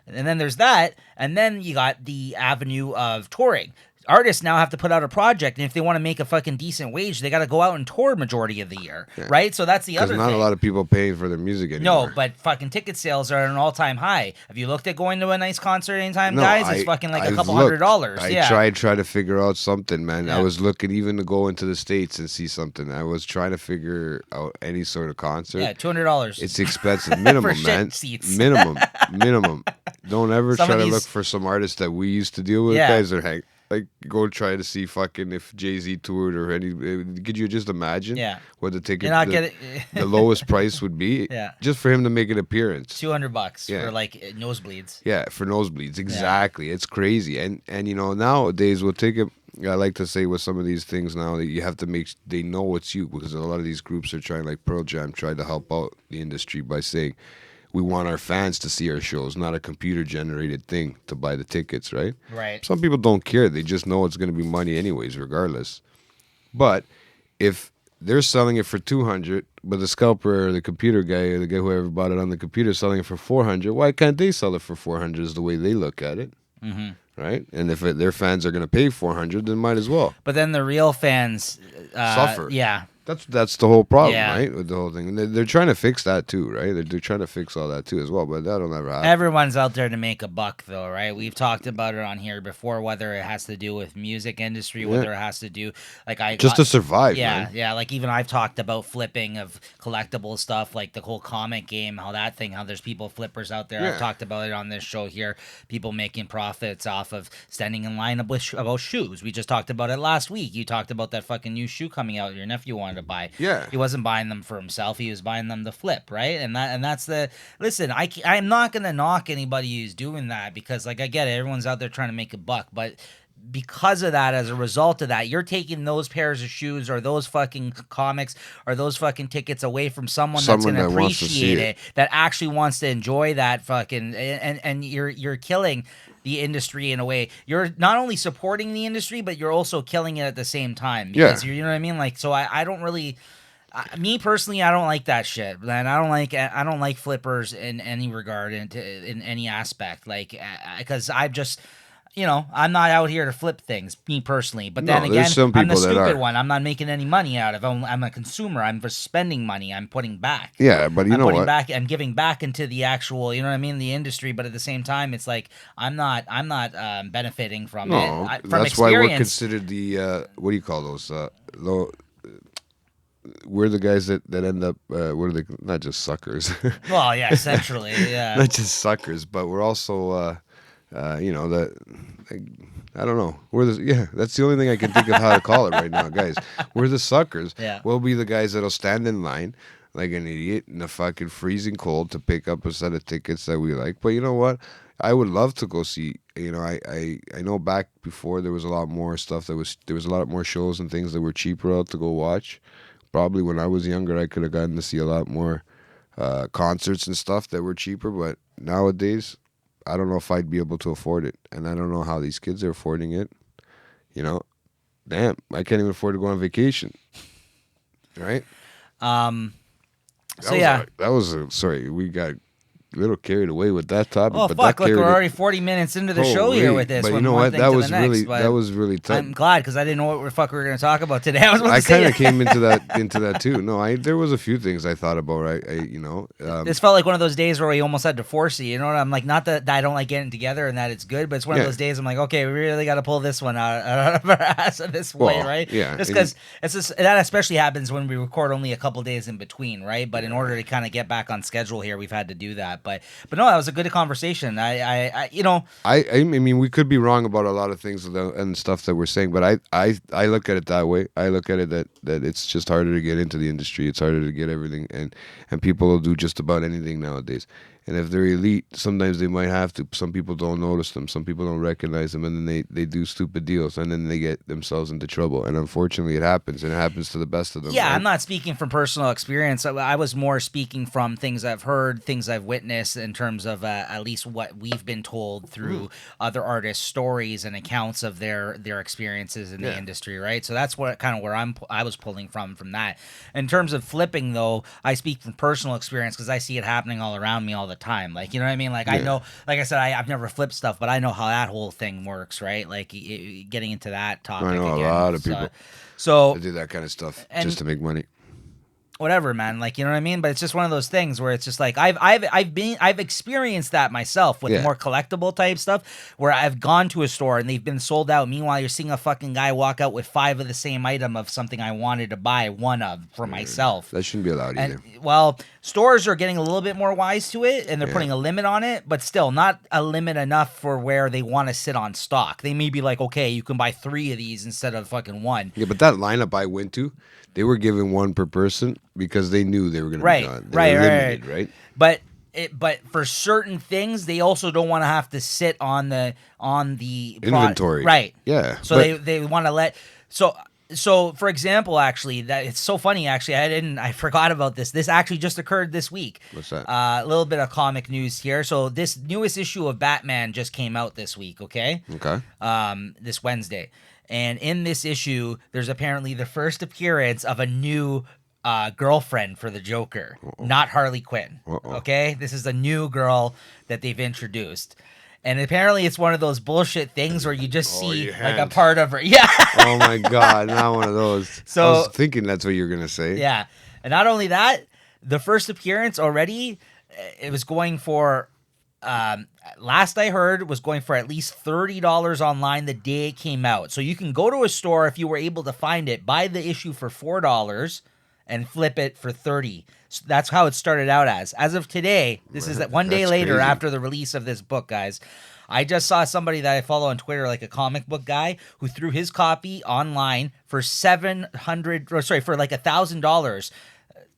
And then there's that, and then you got the avenue of touring. Artists now have to put out a project, and if they want to make a fucking decent wage, they got to go out and tour majority of the year, right? So that's the other thing. There's not a lot of people paying for their music anymore. No, but fucking ticket sales are at an all-time high. Have you looked at going to a nice concert anytime, guys? It's fucking like a couple $100. I tried to figure out something, man. Yeah. I was looking even to go into the States and see something. I was trying to figure out any sort of concert. Yeah, $200. It's expensive. Minimum, shit man. seats. Minimum. Don't ever Some try of to these- look for some artists that we used to deal with. Yeah. Guys are like go try to see fucking if Jay-Z toured or any. Could you just imagine? Yeah. What the ticket, You're not the, getting the lowest price would be? Yeah. Just for him to make an appearance. $200 Yeah. for like nosebleeds. Yeah, for nosebleeds, exactly. It's crazy, and nowadays we'll take it. I like to say with some of these things now that you have to make they know it's you because a lot of these groups are trying, like Pearl Jam, tried to help out the industry by saying we want our fans to see our shows, not a computer generated thing to buy the tickets, right? Right. Some people don't care; they just know it's going to be money anyways, regardless. But if they're selling it for $200, but the scalper or the computer guy or the guy whoever bought it on the computer is selling it for $400, why can't they sell it for $400? Is the way they look at it, right? And if their fans are going to pay $400, then might as well But then the real fans suffer. Yeah. That's the whole problem, Yeah. right? With the whole thing, and they're trying to fix that too, right? They're trying to fix all that too as well, but that'll never happen. Everyone's out there to make a buck, though, right? We've talked about it on here before, whether it has to do with music industry, whether it has to do Just to survive, Yeah, man. yeah. Like even I've talked about flipping of collectible stuff, like the whole comic game, how there's people flippers out there. Yeah. I've talked about it on this show here. People making profits off of standing in line about shoes. We just talked about it last week. You talked about that fucking new shoe coming out your nephew wanted to buy. Yeah. He wasn't buying them for himself. He was buying them to flip, right? And that's the listen. I'm not gonna knock anybody who's doing that because, like, I get it. Everyone's out there trying to make a buck, but because of that, as a result of that, you're taking those pairs of shoes or those fucking comics or those fucking tickets away from someone that's Someone gonna that wants to see appreciate it. it, that actually wants to enjoy that fucking, and you're killing the industry in a way. You're not only supporting the industry, but you're also killing it at the same time. Because you know what I mean? Like, so I don't really. Me personally, I don't like that shit, and I don't like flippers in any regard, in any aspect, like because I've just, I'm not out here to flip things, me personally. But then No, again, there's some I'm the people that stupid are. one. I'm not making any money out of it. I'm a consumer. I'm just spending money. I'm putting back. Yeah, but you I'm know putting what? back and giving back into the actual, you know what I mean, the industry. But at the same time, it's like I'm not benefiting from No, it. From that's why we're experience. considered the what do you call those? We're the guys that end up. What are they? Not just suckers. Well, yeah, essentially, yeah. Not just suckers, but we're also You know that. Like, I don't know. That's the only thing I can think of how to call it right now, guys. We're the suckers. Yeah. We'll be the guys that'll stand in line like an idiot in the fucking freezing cold to pick up a set of tickets that we like. But you know what? I would love to go see. You know, I know back before there was a lot more stuff there was a lot more shows and things that were cheaper out to go watch. Probably when I was younger, I could have gotten to see a lot more concerts and stuff that were cheaper. But nowadays, I don't know if I'd be able to afford it, and I don't know how these kids are affording it. You know, damn, I can't even afford to go on vacation. Right? Sorry, we got a little carried away with that topic. Oh but fuck! that Look, we're carried already 40 minutes into the show here with this. But you from know one what? thing That to was the next, really but that was really tough. I'm glad because I didn't know what the fuck we were going to talk about today. I was about I to say kind of came into that too. No, there was a few things I thought about. this felt like one of those days where we almost had to force it. You know what I'm like? Not that I don't like getting together and that it's good, but it's one of those days I'm like, okay, we really got to pull this one out of our ass this way, right? Yeah. Just because that especially happens when we record only a couple days in between, right? But in order to kind of get back on schedule here, we've had to do that. But no, that was a good conversation. I mean, we could be wrong about a lot of things and stuff that we're saying, but I look at it that way. I look at it that it's just harder to get into the industry. It's harder to get everything, and people will do just about anything nowadays. And if they're elite, sometimes they might have to. Some people don't notice them. Some people don't recognize them, and then they do stupid deals, and then they get themselves into trouble. And unfortunately, it happens, and it happens to the best of them. Yeah, right? I'm not speaking from personal experience. I was more speaking from things I've heard, things I've witnessed in terms of at least what we've been told through other artists' stories and accounts of their experiences in the industry, right? So that's what kind of where I was pulling from that. In terms of flipping, though, I speak from personal experience because I see it happening all around me all the time. Like, you know what I mean? Like, I know, like I said, I've never flipped stuff, but I know how that whole thing works, right? Like, getting into that topic. I know again. a lot of people. So I do that kind of stuff just to make money. Whatever, man. Like, you know what I mean? But it's just one of those things where it's just like I've experienced that myself with more collectible type stuff where I've gone to a store and they've been sold out. Meanwhile, you're seeing a fucking guy walk out with 5 of the same item of something I wanted to buy one of for myself. That shouldn't be allowed either. Well, stores are getting a little bit more wise to it and they're putting a limit on it, but still not a limit enough for where they want to sit on stock. They may be like, okay, you can buy 3 of these instead of fucking 1. Yeah, but that lineup I went to, they were giving 1 per person because they knew they were going to be gone. They were limited, right? But for certain things, they also don't want to have to sit on the inventory, right? Yeah. So they want to let so for example, actually, that it's so funny. Actually, I forgot about this. This actually just occurred this week. What's that? A little bit of comic news here. So this newest issue of Batman just came out this week. Okay. This Wednesday. And in this issue, there's apparently the first appearance of a new girlfriend for the Joker, not Harley Quinn. Okay? This is a new girl that they've introduced. And apparently it's one of those bullshit things where you just see like a part of her. Yeah. Oh my God, not one of those. So I was thinking that's what you're going to say. Yeah. And not only that, the first appearance already, it was going for... last I heard was going for at least $30 online the day it came out. So you can go to a store if you were able to find it, buy the issue for $4 and flip it for $30. So that's how it started out as. As of today, this is that one day later crazy. after the release of this book, guys. I just saw somebody that I follow on Twitter, like a comic book guy, who threw his copy online for $1,000.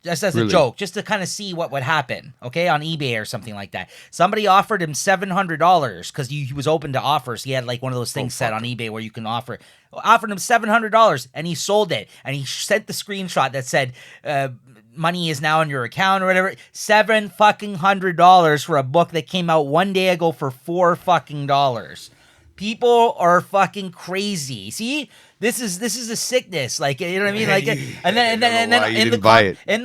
Just as a joke, just to kind of see what would happen, okay, on eBay or something like that. Somebody offered him $700 because he was open to offers. He had like one of those things set on eBay where you can offered him $700 and he sold it. And he sent the screenshot that said, money is now in your account or whatever. $700 for a book that came out one day ago for $4. People are fucking crazy. See? This is a sickness, like, you know what I mean, like, and then in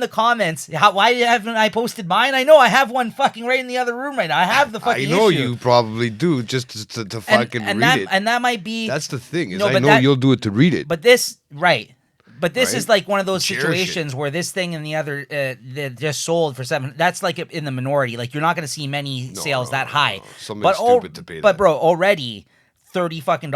the comments, why haven't I posted mine? I know I have one fucking right in the other room right now. I have the fucking. I know issue. You probably do just to fucking read it, and that might be. That's the thing is, I know you'll do it to read it. But this is like one of those situations where this thing and the other that just sold for $7. That's like in the minority. Like you're not going to see many sales that high. Somebody's stupid to pay that. But bro, already. $30 fucking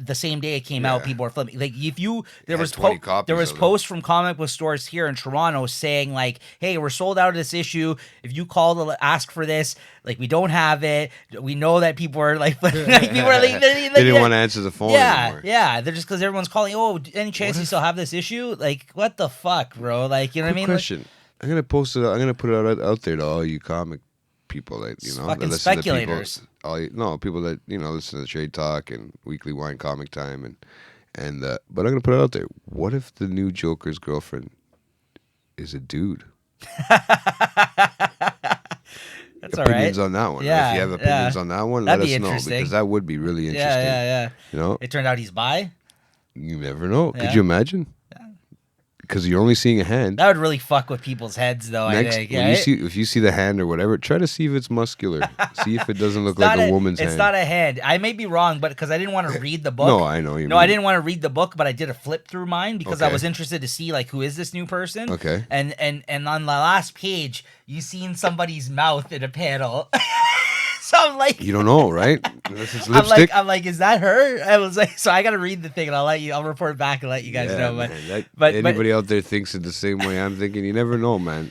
the same day it came out. Yeah. People were flipping. Like if you there Had was 20 copies there was of them. posts from comic book stores here in Toronto saying like, hey, we're sold out of this issue. If you call to ask for this, like we don't have it. We know that people are like, people are like They didn't want to answer the phone anymore. Yeah. They're just because everyone's calling. Oh, any chance you still have this issue? Like what the fuck, bro? Like you know what I mean? Question. I'm gonna post it. I'm gonna put it out there to all you comic people that you know Fucking that listen speculators. to people. People that listen to Trade Talk and Weekly Wine Comic Time and but I'm gonna put it out there. What if the new Joker's girlfriend is a dude? That's all right. Opinions on that one. Yeah, If you have opinions on that one, That'd let be us know interesting. because that would be really interesting. Yeah. You know, It turned out he's bi. you never know. Yeah. Could you imagine? Because you're only seeing a hand. That would really fuck with people's heads, though. I think. When if you see the hand or whatever, try to see if it's muscular. See if it doesn't look like a woman's hand. It's not a hand. I may be wrong, but because I didn't want to read the book. No, I know you. No, I didn't want to read the book, but I did a flip through mine because I Okay. was interested to see like who is this new person. Okay. And on the last page, you seen somebody's mouth in a panel. So I'm like, You don't know, right? Unless it's I'm lipstick. like, is that her? I was like, so I got to read the thing, and I'll report back and let you guys know. But, man, but anybody out there thinks it the same way I'm thinking. You never know, man.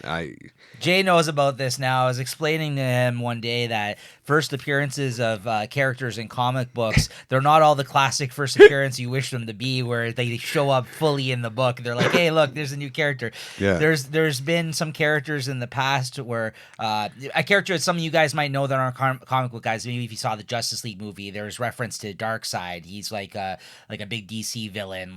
Jay knows about this now. I was explaining to him one day that first appearances of characters in comic books, they're not all the classic first appearance you wish them to be, where they show up fully in the book. They're like, hey, look, there's a new character. Yeah. There's been some characters in the past where a character that some of you guys might know that aren't comic book guys. Maybe if you saw the Justice League movie, there's reference to Darkseid. He's like a big DC villain,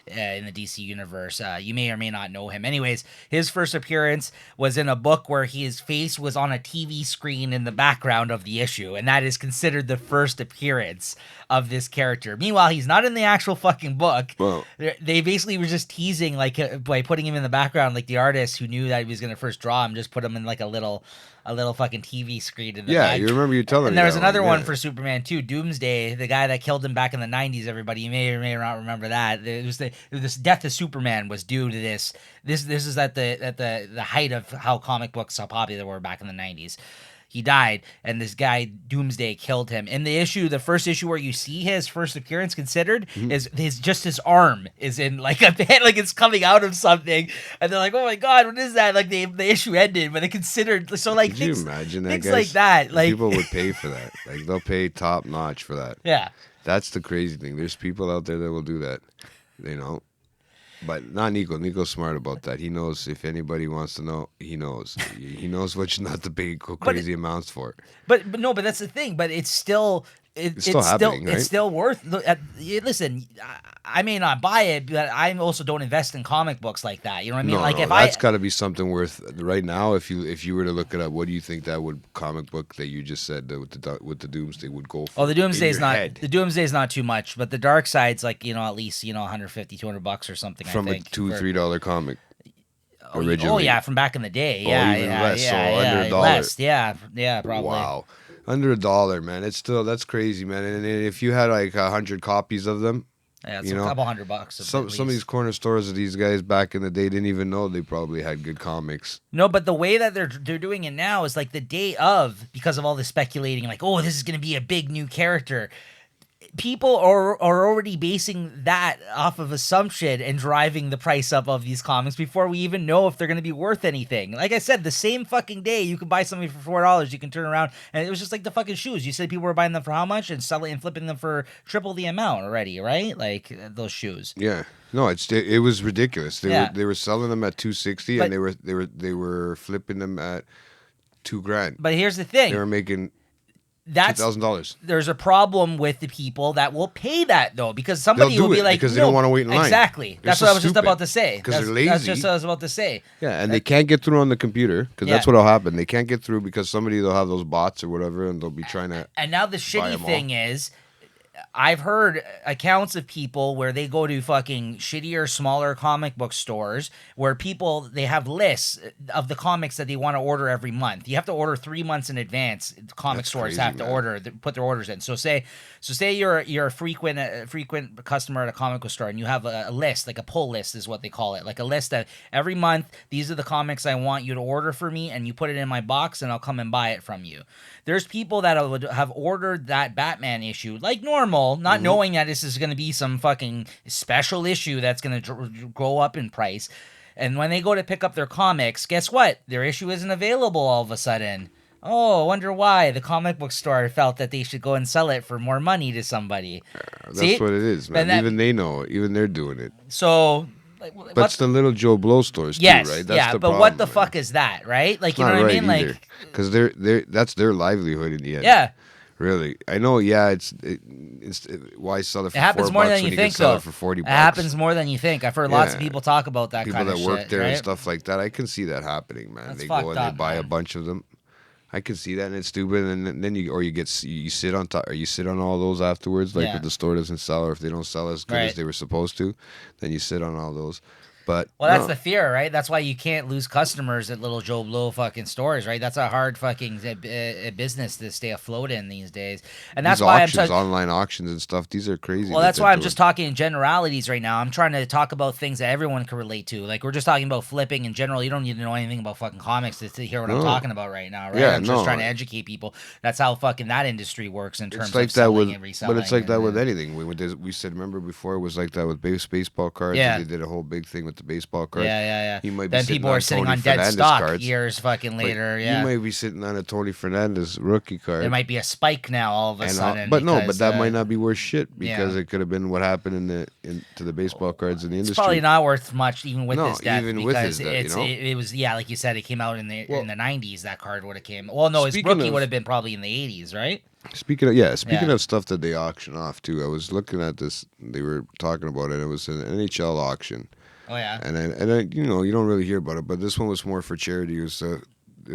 in the DC universe. You may or may not know him. Anyways, his first appearance was in a book where his face was on a TV screen in the background of the issue, and that is considered the first appearance of this character. Meanwhile, he's not in the actual fucking book. Well, They basically were just teasing, like, by putting him in the background, like the artist who knew that he was going to first draw him just put him in like a little fucking TV screen in the back. you remember you telling me. And there was that another one yeah. for Superman too, Doomsday, the guy that killed him back in the 90s. Everybody, you may or may not remember that. This death of Superman was due to this. This is at the height of how comic books, how popular they were back in the 90s. He died, and this guy Doomsday killed him. In the first issue where you see his first appearance considered is his arm is in like a band, like it's coming out of something, and they're like, "Oh my god, what is that?" Like the issue ended, but they considered so like Could things, you imagine that? things Guys? like that. Like people would pay for that. Like they'll pay top notch for that. yeah. That's the crazy thing. There's people out there that will do that. You know. But not Nico. Nico's smart about that. He knows if anybody wants to know, he knows. He knows what not to pay crazy amounts for. But no, but that's the thing. But it's still it's still happening, right? it's still worth. Listen, I may not buy it, but I also don't invest in comic books like that. You know what I mean? No, like no, if that's got to be something worth right now. If you were to look it up, what do you think that would comic book that you just said with the Doomsday would go for? Oh, the Doomsday's in your not head? the Doomsday's not too much, but the Dark Side's like at least $150, $200 or something. From I think, a $2-3 comic. Oh originally. yeah, from back in the day. Oh, Yeah, even yeah, less, yeah, so yeah, under $1. less. Yeah, probably. Wow, under $1, man. That's crazy, man. And if you had like 100 copies of them, Yeah, it's a couple $100. Some of these corner stores of these guys back in the day didn't even know they probably had good comics. No, but the way that they're doing it now is like the day of, because of all the speculating, like, oh, this is going to be a big new character. People are already basing that off of assumption and driving the price up of these comics before we even know if they're going to be worth anything. Like I said, the same fucking day you could buy something for $4, you can turn around and it was just like the fucking shoes. You said people were buying them for how much and selling and flipping them for triple the amount already, right? Like those shoes. Yeah, no, it was ridiculous. They were selling them at $260 But- and they were flipping them at $2,000. But here's the thing. They were making That's $2,000. there's a problem with the people that will pay that though, because somebody They'll do will be it like, because they don't wanna wait in line. Exactly. They're That's so what I was just stupid. about to say. 'Cause they're That's lazy. just what I was about to say. Yeah, and they can't get through on the computer because that's Yeah. what'll happen. They can't get through because they'll have those bots or whatever, and they'll be trying to. And now the Buy shitty 'em all. thing is, I've heard accounts of people where they go to fucking shittier, smaller comic book stores where people, they have lists of the comics that they want to order every month. You have to order 3 months in advance. Comic That's stores crazy, have to man. put their orders in. So say you're a frequent customer at a comic book store and you have a list, like a pull list is what they call it, like a list that every month these are the comics I want you to order for me, and you put it in my box and I'll come and buy it from you. There's people that would have ordered that Batman issue like normal, not knowing that this is going to be some fucking special issue that's going to go up in price. And when they go to pick up their comics, guess what? Their issue isn't available all of a sudden. Oh, I wonder why the comic book store felt that they should go and sell it for more money to somebody. That's See? what it is, man. Even they know it. Even they're doing it. So, like, But it's the little Joe Blow stores too, yes, right? That's yeah, the but problem, what the man. fuck is that, right? Like, It's you know not what I right mean? either. Like, Because they're that's their livelihood in the end. yeah. Really, I know. Yeah, why sell it for It happens $4 more than when you you think, can sell though. it for $40? It happens more than you think. I've heard lots of Yeah. people talk about that People kind that of work shit, there right? and stuff like that. I can see that happening, man. That's They fucked go and up, they buy a man. bunch of them. I can see that, and it's stupid. And then you sit on top, or you sit on all those afterwards. Like Yeah. if the store doesn't sell, or if they don't sell as good Right. as they were supposed to, then you sit on all those. But Well, that's no, the fear, right? That's why you can't lose customers at little Joe Blow fucking stores, right? That's a hard fucking business to stay afloat in these days. And that's these why auctions, online auctions and stuff. These are crazy. Well, that that's they're why I'm doing. just talking in generalities right now. I'm trying to talk about things that everyone can relate to. Like, we're just talking about flipping in general. You don't need to know anything about fucking comics to hear what I'm No. talking about right now, right? Yeah, I'm just no. trying to educate people. That's how fucking that industry works in terms It's like of that selling with, and reselling. but it's like that and, with anything. We said, remember before it was like that with baseball cards. Yeah. They did a whole big thing with the baseball cards. yeah. He might be Then sitting people on are sitting Tony on dead Fernandez stock cards, years fucking but later. You Yeah. might be sitting on a Tony Fernandez rookie card. There might be a spike now all of a sudden. But because, that might not be worth shit because yeah. it could have been what happened to the baseball cards in the It's industry. probably not worth much even with No, his death. even because with his death, it's, you know? it was, yeah, like you said, it came out in the Well, 90s. That card would have came. Well, no, his speaking rookie of- would have been probably in the 80s, right? Speaking Yeah. of stuff that they auction off too, I was looking at this. They were talking about it. It was an NHL auction. Oh yeah. And I, you know, you don't really hear about it, but this one was more for charity. It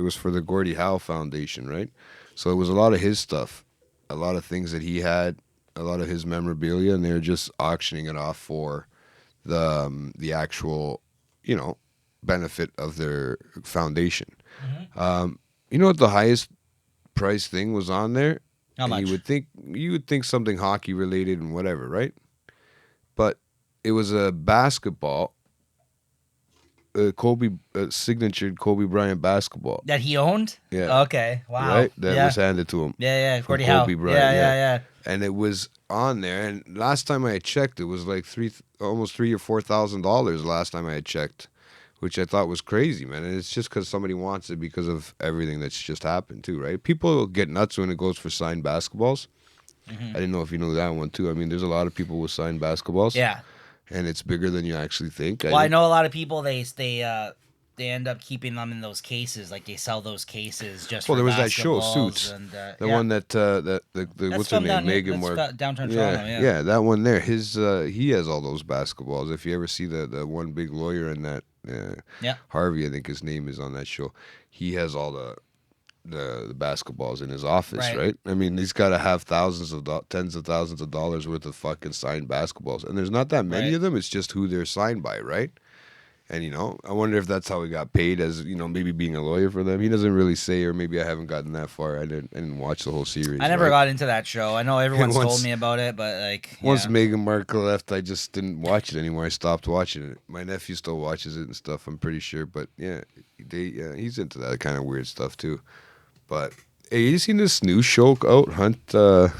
was for the Gordie Howe Foundation, right? So it was a lot of his stuff, a lot of things that he had, a lot of his memorabilia, and they were just auctioning it off for the actual, you know, benefit of their foundation. You know what the highest price thing was on there? How And much? you would think something hockey related and whatever, right? But it was a basketball, signatured Kobe Bryant basketball, That he owned? Yeah. Okay. Wow. right? That yeah. was handed to him, yeah. from Gordie Howe. Kobe Bryant, Yeah. and it was on there. And last time I had checked, it was like almost $3,000 or $4,000. Last time I had checked, which I thought was crazy, man. And it's just because somebody wants it because of everything that's just happened too, right? People get nuts when it goes for signed basketballs. I didn't know if you know that one too. I mean, there's a lot of people with signed basketballs. Yeah. And it's bigger than you actually think. Well, I know a lot of people they end up keeping them in those cases, like they sell those cases just. Well, for there was that show, basketballs Suits. And, The yeah. one that the That's what's her from name, down here. Megan That's Mark. downtown Toronto. Yeah, Yeah. that one there. His he has all those basketballs. If you ever see the one big lawyer in that, Yeah. Harvey, I think his name is on that show. He has all the basketballs in his office, Right. right? I mean, he's got to have tens of thousands of dollars worth of fucking signed basketballs, and there's not that many Right. of them. It's just who they're signed by, right? And you know, I wonder if that's how he got paid, as you know, maybe being a lawyer for them. He doesn't really say, or maybe I haven't gotten that far. I didn't watch the whole series. I never right? got into that show. I know everyone's Once- told me about it, but like Once yeah. Meghan Markle left, I just didn't watch it anymore. I stopped watching it. My nephew still watches it and stuff, I'm pretty sure. But yeah, he's into that kind of weird stuff too. But hey, you seen this new show out, Hunt?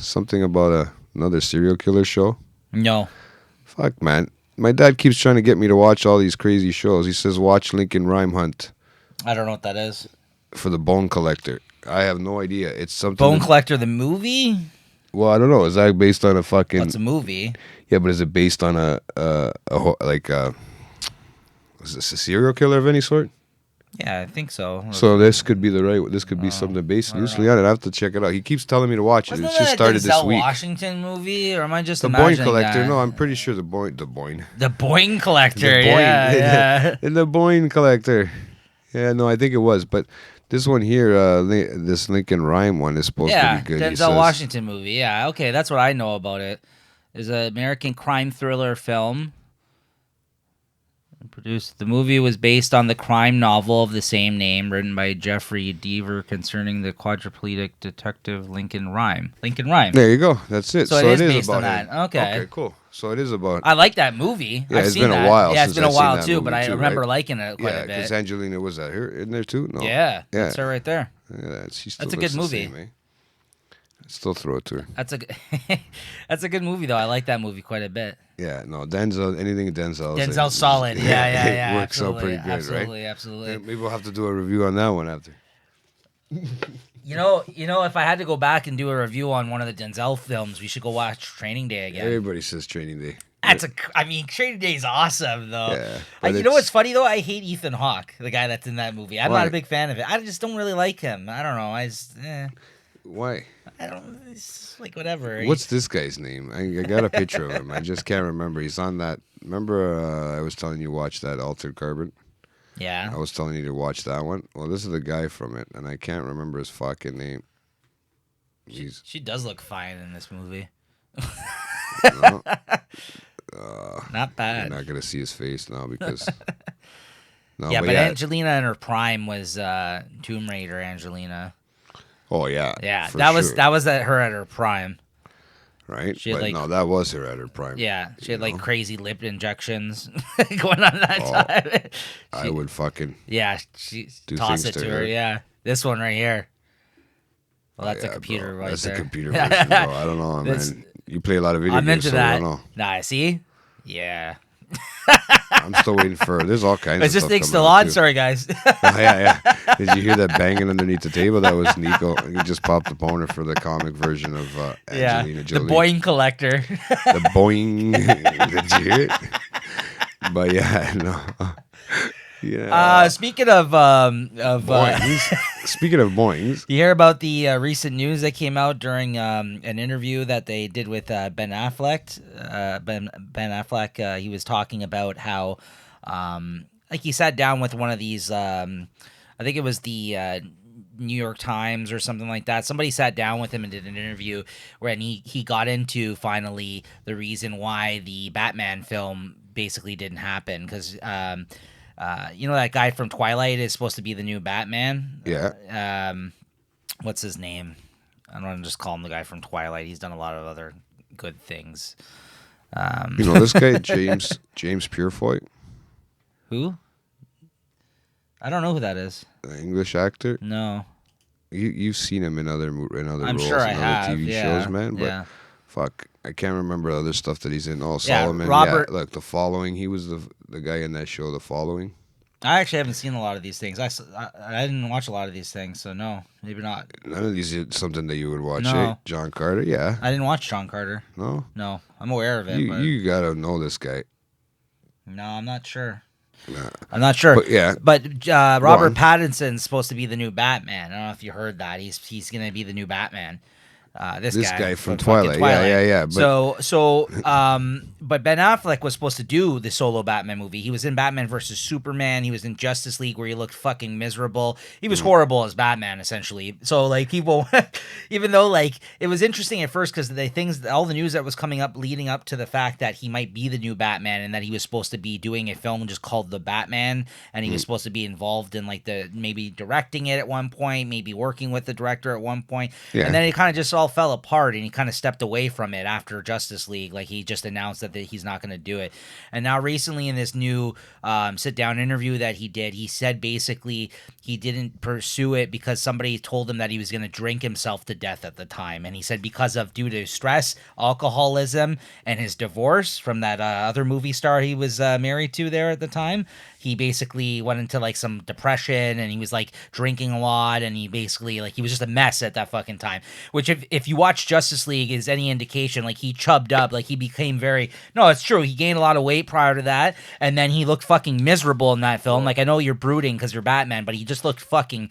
Something about another serial killer show? No. Fuck, man. My dad keeps trying to get me to watch all these crazy shows. He says, watch Lincoln Rhyme Hunt I don't know what that is. for the Bone Collector. I have no idea. It's something. Bone Collector, the movie? Well, I don't know. Is that based on a fucking? That's a movie. Yeah, but is it based on is this a serial killer of any sort? Yeah, I think so. So this could be this could be something based loosely on it. I have to check it out. He keeps telling me to watch it. Wasn't It's that just a started this Denzel week. Washington movie, or am I just The Boyne imagining Collector. that? No, I'm pretty sure the Boyne. The Boyne Collector. The Boyne. Yeah. In the Boyne Collector. Yeah, no, I think it was. But This one here, this Lincoln Rhyme one is supposed to be good. He Denzel says. Washington movie. Yeah, okay, that's what I know about it. It's an American crime thriller film. Produced. The movie was based on the crime novel of the same name, written by Jeffrey Deaver, concerning the quadriplegic detective Lincoln Rhyme. Lincoln Rhyme. There you go. That's it. So it is based about on that. him. Okay. Okay, cool. So it is about. I like that movie. Yeah, I've it's seen been that. a while. Yeah, it's since been a I've seen while that too, movie but I remember right? liking it quite a because bit. Angelina was that her in there too? No. Yeah, Yeah. that's her right there. Yeah, she still That's a looks good the movie. same, eh? Still throw it to her. That's that's a good movie though. I like that movie quite a bit. Yeah, no, Denzel. Anything Denzel. Denzel's solid. Yeah. It works out pretty good, absolutely, right? Absolutely. Maybe we'll have to do a review on that one after. You know, if I had to go back and do a review on one of the Denzel films, we should go watch Training Day again. Everybody says Training Day. Training Day is awesome though. Yeah, You know what's funny though? I hate Ethan Hawke, the guy that's in that movie. I'm Why? not a big fan of it. I just don't really like him. I don't know. Why? I don't. It's like whatever. What's this guy's name? I got a picture of him. I just can't remember. He's on that. Remember, I was telling you watch that Altered Carbon. Yeah. I was telling you to watch that one. Well, this is the guy from it, and I can't remember his fucking name. She does look fine in this movie. No, Not bad. you're not gonna see his face now because. No, Yeah, but Angelina in her prime was Tomb Raider Angelina. Oh yeah. Yeah, for that was sure. her at her prime. Right. she had, But like- no, that was her at her prime. Yeah, she had You like know? crazy lip injections going on that Oh, time. I would fucking. Yeah, she Do toss things it to to her. her. Yeah, this one right here. Well, that's Yeah, a computer bro. right That's there. a computer version, bro. I don't know, This- man. You play a lot of video I'm games, into so I that. don't know. Nah, see? Yeah. I'm still waiting for. There's all kinds. Is of this stuff thing coming still out, on? too. Sorry, guys. Oh, yeah. Did you hear that banging underneath the table? That was Nico. He just popped the boner for the comic version of Yeah, Angelina the Jolie. Boeing collector. The boing. Did you hear it? But yeah, no. Yeah. Speaking of Boings. Speaking of boings, you hear about the recent news that came out during an interview that they did with Ben Affleck. Ben Affleck, he was talking about how, like, he sat down with one of these. I think it was the New York Times or something like that. Somebody sat down with him and did an interview where he got into finally the reason why the Batman film basically didn't happen because. You know that guy from Twilight is supposed to be the new Batman? Yeah. What's his name? I don't want to just call him the guy from Twilight. He's done a lot of other good things. you know this guy James Purefoy, Who? I don't know who that is. the English actor. No. You've seen him in other I'm roles, sure I in other have. TV Yeah. shows, man. But yeah. fuck, I can't remember other stuff that he's in. Oh, Yeah, Solomon. Robert- Yeah, like The Following. He was the guy in that show, The Following. I actually haven't seen a lot of these things. I didn't watch a lot of these things, so no, maybe not. None of these are something that you would watch. No. Eh? John Carter. Yeah. I didn't watch John Carter. No. No, I'm aware of it, You but you gotta know this guy. no, I'm not sure. Nah. I'm not sure. But yeah. But Robert on. Pattinson's supposed to be the new Batman. I don't know if you heard that. He's going to be the new Batman. This guy from fucking Twilight. Yeah. But But Ben Affleck was supposed to do the solo Batman movie. He was in Batman versus Superman. He was in Justice League where he looked fucking miserable. He was horrible as Batman, essentially. So like people, even though like it was interesting at first because all the news that was coming up leading up to the fact that he might be the new Batman and that he was supposed to be doing a film just called The Batman and he was supposed to be involved in like maybe directing it at one point, maybe working with the director at one point. Yeah. And then it kind of just all fell apart and he kind of stepped away from it after Justice League. Like he just announced that he's not going to do it. And now recently in this new sit down interview that he did, he said basically he didn't pursue it because somebody told him that he was going to drink himself to death at the time. And he said due to stress, alcoholism, and his divorce from that other movie star he was married to there at the time, he basically went into like some depression and he was like drinking a lot and he basically like he was just a mess at that fucking time. Which if you watch Justice League is any indication, like he chubbed up, like he became it's true, he gained a lot of weight prior to that and then he looked fucking miserable in that film. Like I know you're brooding because you're Batman, but he just looked fucking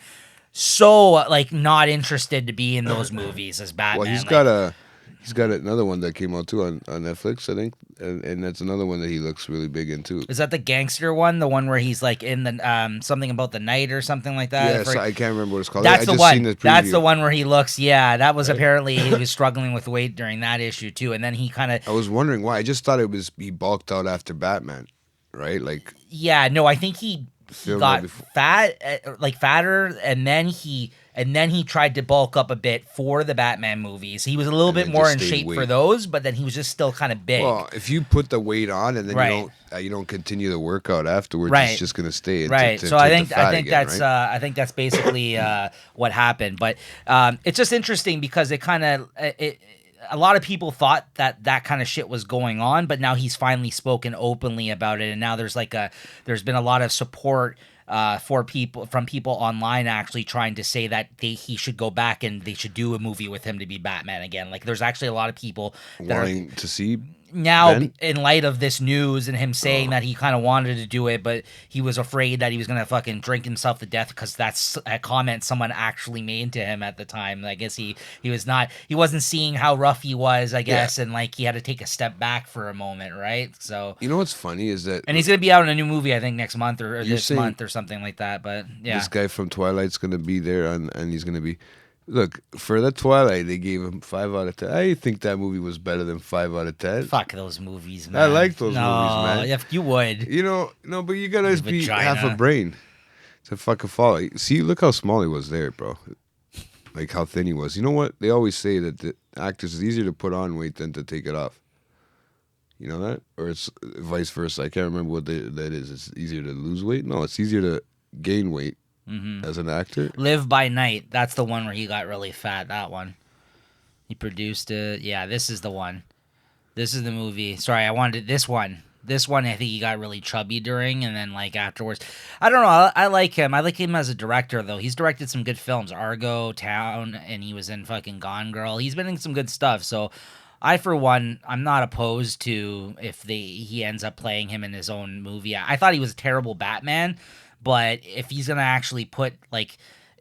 so like not interested to be in those movies as Batman. well, he's like, got a. He's got another one that came out too on Netflix, I think, and that's another one that he looks really big in too. Is that the gangster one? The one where he's like in the something about the night or something like that? Yeah, so I can't remember what it's called. That's I the just one. Seen the That's the preview. one where he looks. Yeah, that was apparently he was struggling with weight during that issue too, and then he kind of. I was wondering why. I just thought it was he bulked out after Batman, right? Like Yeah, no, I think he filmed got that before. fat, like fatter, and then he tried to bulk up a bit for the Batman movies. He was a little And bit then more just in stayed shape for weight. those, but then he was just still kind of big. Well, if you put the weight on and then Right. you don't continue the workout afterwards, Right. it's just gonna stay. Right. To So I take the think fat again, that's right? I think that's basically what happened. But it's just interesting because it kind of a lot of people thought that kind of shit was going on, but now he's finally spoken openly about it, and now there's been a lot of support. For people online actually trying to say that he should go back and they should do a movie with him to be Batman again. Like there's actually a lot of people that are Wanting to see now Ben? in light of this news and him saying that he kind of wanted to do it, but he was afraid that he was gonna fucking drink himself to death because that's a comment someone actually made to him at the time. I guess he wasn't seeing how rough he was, I guess, and like he had to take a step back for a moment, right? So You know what's funny is that and he's gonna be out in a new movie, I think next month or You're this saying month or something like that. But yeah, this guy from Twilight's gonna be there, and he's gonna be. Look, for the Twilight, they gave him 5 out of 10. I think that movie was better than 5 out of 10. fuck those movies, man. I like those no, movies, man. If you would, You know, no, but you gotta be Vagina. half a brain to fucking follow. See, look how small he was there, bro. Like how thin he was. You know what? They always say that the actors is easier to put on weight than to take it off. You know that? Or it's vice versa. I can't remember what that is. It's easier to lose weight? No, it's easier to gain weight as an actor. Live by Night. That's the one where he got really fat. That one. He produced it. Yeah, this is the one. This is the movie. Sorry, I wanted this one. This one, I think he got really chubby during, and then like afterwards, I don't know. I like him. I like him as a director, though. He's directed some good films, Argo, Town, and he was in fucking Gone Girl. He's been in some good stuff. So, I for one, I'm not opposed to if he ends up playing him in his own movie. I thought he was a terrible Batman, but if he's gonna actually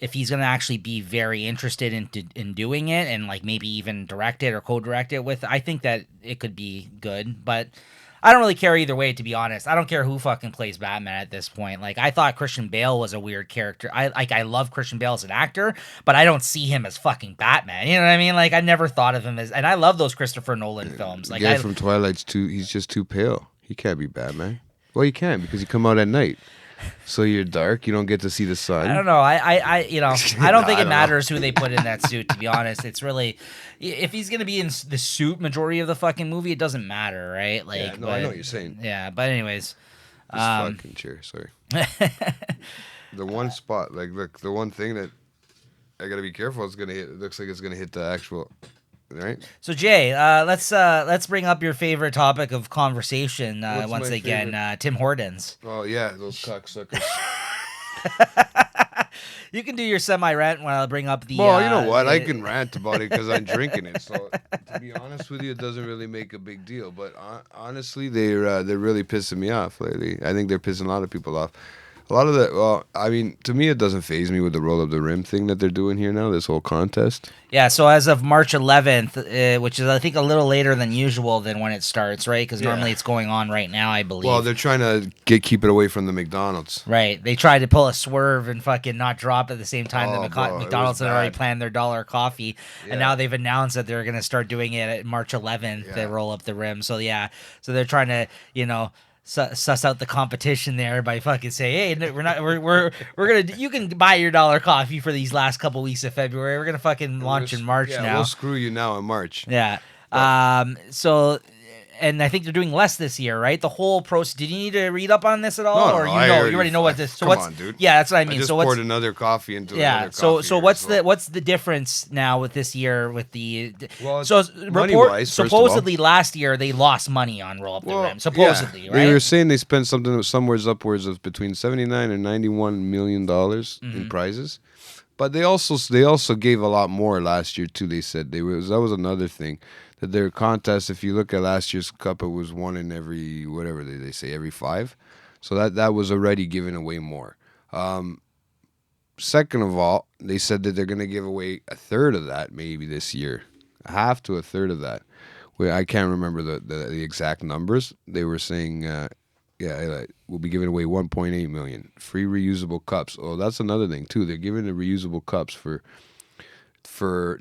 if he's gonna actually be very interested in doing it and like maybe even direct it or co-direct it with, I think that it could be good. But I don't really care either way, to be honest. I don't care who fucking plays Batman at this point. Like I thought Christian Bale was a weird character. I love Christian Bale as an actor, but I don't see him as fucking Batman. You know what I mean? Like I never thought of him as, and I love those Christopher Nolan films. The Like guy from Twilight's he's just too pale. He can't be Batman. Well, he can because you come out at night. So you're dark. You don't get to see the sun. I don't know. I you know, I don't think I it don't matters who they put in that suit, to be honest. It's really, if he's going to be in the suit majority of the fucking movie, it doesn't matter, right? Like, Yeah, no, I know what you're saying. Yeah, but anyways. This fucking chair, sorry. The one spot, like, look, the one thing that I gotta be careful is gonna hit. It looks like it's gonna hit the actual, right? So Jay, let's bring up your favorite topic of conversation What's once my again. favorite? Tim Hortons. Oh yeah, those cocksuckers. You can do your semi-rant when I bring up the. Well, you know what? I can rant about it because I'm drinking it. So to be honest with you, it doesn't really make a big deal. But honestly, they're really pissing me off lately. I think they're pissing a lot of people off. A lot of the, well, I mean, to me, it doesn't faze me with the roll up the rim thing that they're doing here now. This whole contest. Yeah, so as of March 11th, which is I think a little later than usual than when it starts, right? Because normally it's going on right now, I believe. Well, they're trying to keep it away from the McDonald's. Right. They tried to pull a swerve and fucking not drop at the same time. Oh, The bro, it McDonald's was had already bad. planned their dollar coffee, Yeah. and now they've announced that they're going to start doing it at March 11th. They Yeah. roll up the rim. So yeah, so they're trying to suss out the competition there by fucking say, hey, no, we're gonna you can buy your dollar coffee for these last couple weeks of February. We're gonna fucking launch in March yeah, now. we'll screw you now in March. Yeah. So, and I think they're doing less this year, right? The whole process. Did you need to read up on this at all, No, or no, you I know, already- you already know what this? So come what's? on, dude. Yeah, that's what I I mean. just So what's? poured another coffee into Yeah. another So coffee so here, what's the difference now with this year with the? Well, So money-wise, first of all. supposedly last year they lost money on roll up the rim. Supposedly, yeah. right? They were saying they spent something that was somewhere upwards of between $79 and $91 million Mm-hmm. in prizes, but they also gave a lot more last year too. They said that was another thing that their contest. If you look at last year's cup, it was one in every whatever they say every 5, so that was already giving away more. Second of all, they said that they're going to give away a third of that maybe this year. half to a third of that. Where I can't remember the exact numbers. They were saying, we'll be giving away 1.8 million free reusable cups. Oh, that's another thing too. They're giving the reusable cups for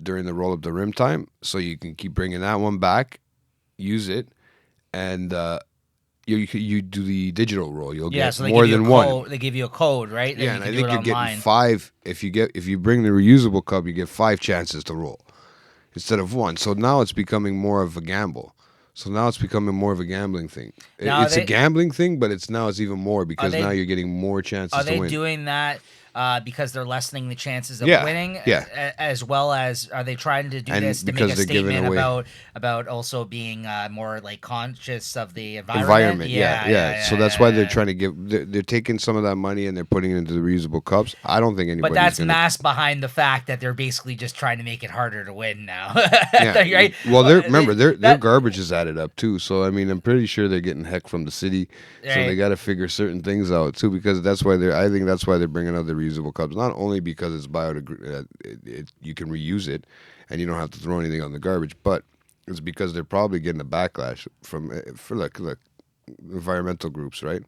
during the roll up the rim time, so you can keep bringing that one back, use it, and you do the digital roll. You'll get so they more give you than a one. code, they give you a code, right? Then Yeah, you and can I do think it you're online. getting 5 if you bring the reusable cup, you get 5 chances to roll instead of 1. So now it's becoming more of a gamble. So now it's becoming more of a gambling thing. Now It's a gambling thing, but it's even more because they- now you're getting more chances Are to they win. doing that because they're lessening the chances of Yeah, winning? yeah. As well as, are they trying to do And this to make because a they're giving statement away- about also being more like conscious of the environment? Yeah. So that's why they're trying to they're taking some of that money and they're putting it into the reusable cups. I don't think anybody's But that's gonna, masked behind the fact that they're basically just trying to make it harder to win now. Yeah. Right? Well, their garbage is added up too. So I mean, I'm pretty sure they're getting heck from the city. So Right. they got to figure certain things out too, because that's why I think that's why they're bringing out the reusable cups. Not only because it's you can reuse it, and you don't have to throw anything on the garbage, but it's because they're probably getting a backlash from look environmental groups, right?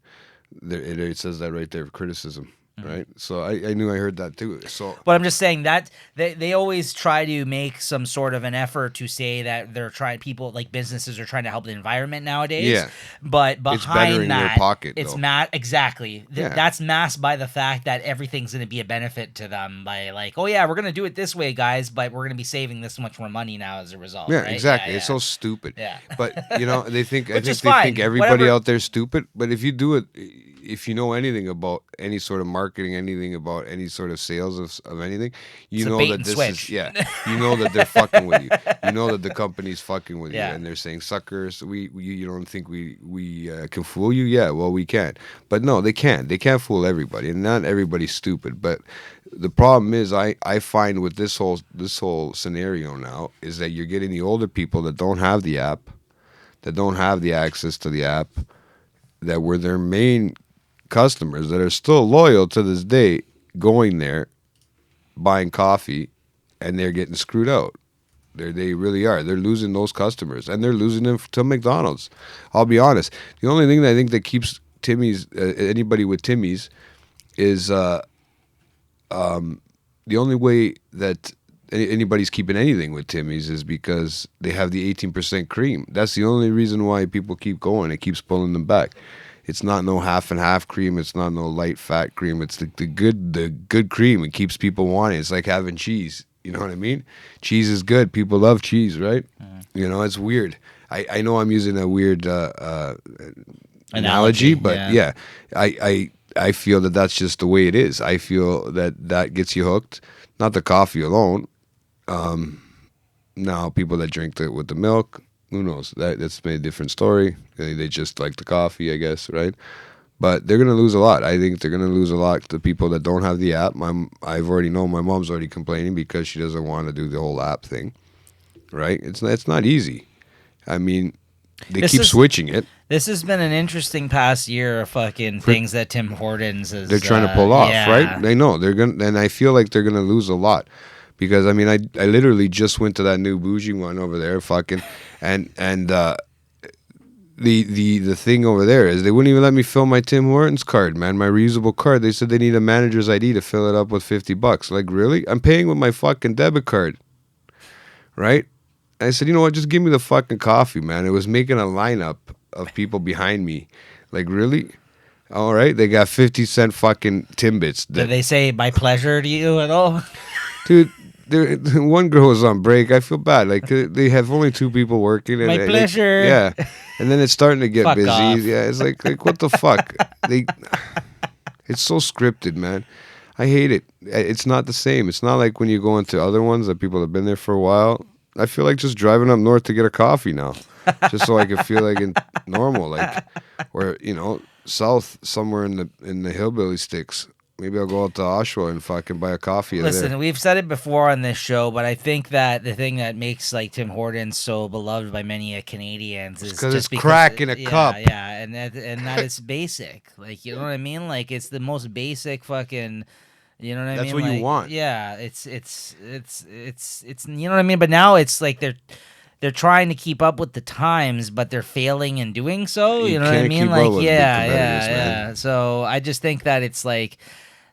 It says that right there, criticism. Right, so I knew I heard that too. So, But I'm just saying that they always try to make some sort of an effort to say that they're trying, people like businesses are trying to help the environment nowadays. Yeah. But behind It's bettering their that, pocket, it's though. exactly. Yeah. That's masked by the fact that everything's going to be a benefit to them by like, oh yeah, we're going to do it this way, guys, but we're going to be saving this much more money now as a result. yeah, right? exactly. Yeah, it's yeah. so stupid. Yeah. But they think Which is they fine. think everybody Whatever. out there's stupid. But if you do it, if you know anything about any sort of marketing, anything about any sort of sales of anything, you It's a know bait that and this switch. is you know that they're fucking with you. You know that the company's fucking with Yeah. you, and they're saying suckers. You don't think we can fool you? Yeah, well we can. But no, they can't. They can't fool everybody, and not everybody's stupid. But the problem is, I find with this whole scenario now is that you're getting the older people that don't have the app, that don't have the access to the app, that were their main customers, that are still loyal to this day, going there, buying coffee, and they're getting screwed out. They really are. They're losing those customers, and they're losing them to McDonald's. I'll be honest. The only thing that I think that keeps Timmy's anybody with Timmy's is the only way that anybody's keeping anything with Timmy's is because they have the 18% cream. That's the only reason why people keep going. It keeps pulling them back. It's not no half and half cream. It's not no light fat cream. It's the good cream. It keeps people wanting. It's like having cheese. You know what I mean? Cheese is good. People love cheese, right? You know, it's weird. I know I'm using a weird analogy, but yeah, I feel that that's just the way it is. I feel that gets you hooked. Not the coffee alone. Now people that drink it with the milk, who knows? That's a different story. They just like the coffee, I guess, right? But they're gonna lose a lot. I think they're gonna lose a lot to people that don't have the app. I've already known my mom's already complaining because she doesn't want to do the whole app thing, right? It's not easy. I mean, they keep switching it. This has been an interesting past year of fucking things that Tim Hortons is. They're trying to pull off, right? They know they're gonna, and I feel like they're gonna lose a lot because I mean, I literally just went to that new bougie one over there, fucking, and the thing over there is they wouldn't even let me fill my Tim Hortons card, man, my reusable card. They said they need a manager's ID to fill it up with $50. Like, really? I'm paying with my fucking debit card, right? I said, you know what? Just give me the fucking coffee, man. It was making a lineup of people behind me. Like, really? All right. They got 50-cent fucking Timbits. Did they say my pleasure to you at all? Dude, one girl was on break. I feel bad. Like, they have only 2 people working. My pleasure. Yeah. And then it's starting to get Fuck busy. off. Yeah. It's like what the fuck? It's so scripted, man. I hate it. It's not the same. It's not like when you go into other ones that people have been there for a while. I feel like just driving up north to get a coffee now, just so I can feel like normal, like, or south somewhere in the hillbilly sticks. Maybe I'll go out to Oshawa and fucking buy a coffee. Listen, there. we've said it before on this show, but I think that the thing that makes like Tim Hortons so beloved by many Canadians is because just it's crack in a cup. Yeah, and that is basic. Like, you know what I mean? Like, it's the most basic fucking You know what I That's mean? what you Like, want. Yeah, it's you know what I mean? But now it's like they're trying to keep up with the times, but they're failing in doing so. You You know what I can't mean? keep Like, up with big competitors, man. yeah. So I just think that it's like,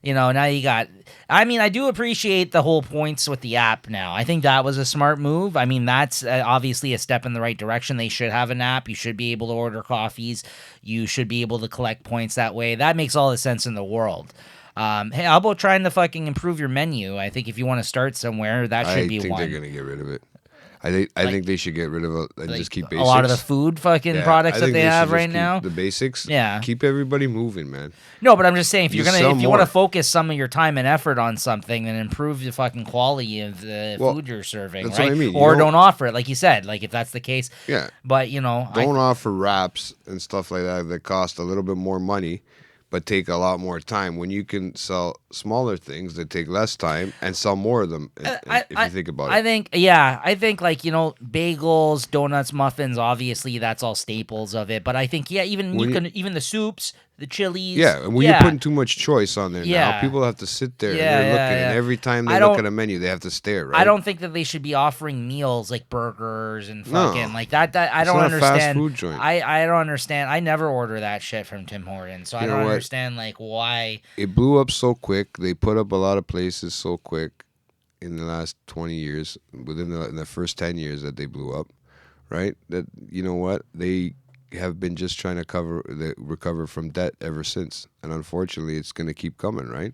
now you got. I mean, I do appreciate the whole points with the app now. I think that was a smart move. I mean, that's obviously a step in the right direction. They should have an app. You should be able to order coffees. You should be able to collect points that way. That makes all the sense in the world. Hey, how about trying to fucking improve your menu? I think if you want to start somewhere, that should I be think one. they're gonna get rid of it. I think they should get rid of it and Like, just keep a basics. lot of the food fucking products I that think they should have just right keep now. the basics. Yeah. Keep everybody moving, man. No, but I'm just saying if you're Just gonna sell if you want to more. focus some of your time and effort on something, then improve the fucking quality of the Well, food you're serving, that's right? what I mean. You Or don't- don't offer it, like you said. Like if that's the case. Yeah. But Don't offer wraps and stuff like that cost a little bit more money, but take a lot more time. When you can sell smaller things that take less time and sell more of them, if you think about I it. think like bagels, donuts, muffins. Obviously, that's all staples of it. But I think even even the soups, the chilies. Yeah, and when you're putting too much choice on there Yeah. now, people have to sit there and Yeah, they're yeah, looking, yeah. and every time I they look don't- at a menu, they have to stare, right? I don't think that they should be offering meals like burgers and No. fucking like that. I It's don't not a fast understand. food joint. I don't understand. I never order that shit from Tim Hortons, so I You know don't what? understand like why. It blew up so quick. They put up a lot of places so quick in the last 20 years, within the first 10 years that they blew up, right? That, you know what? They have been just trying to recover from debt ever since. And unfortunately, it's going to keep coming, right?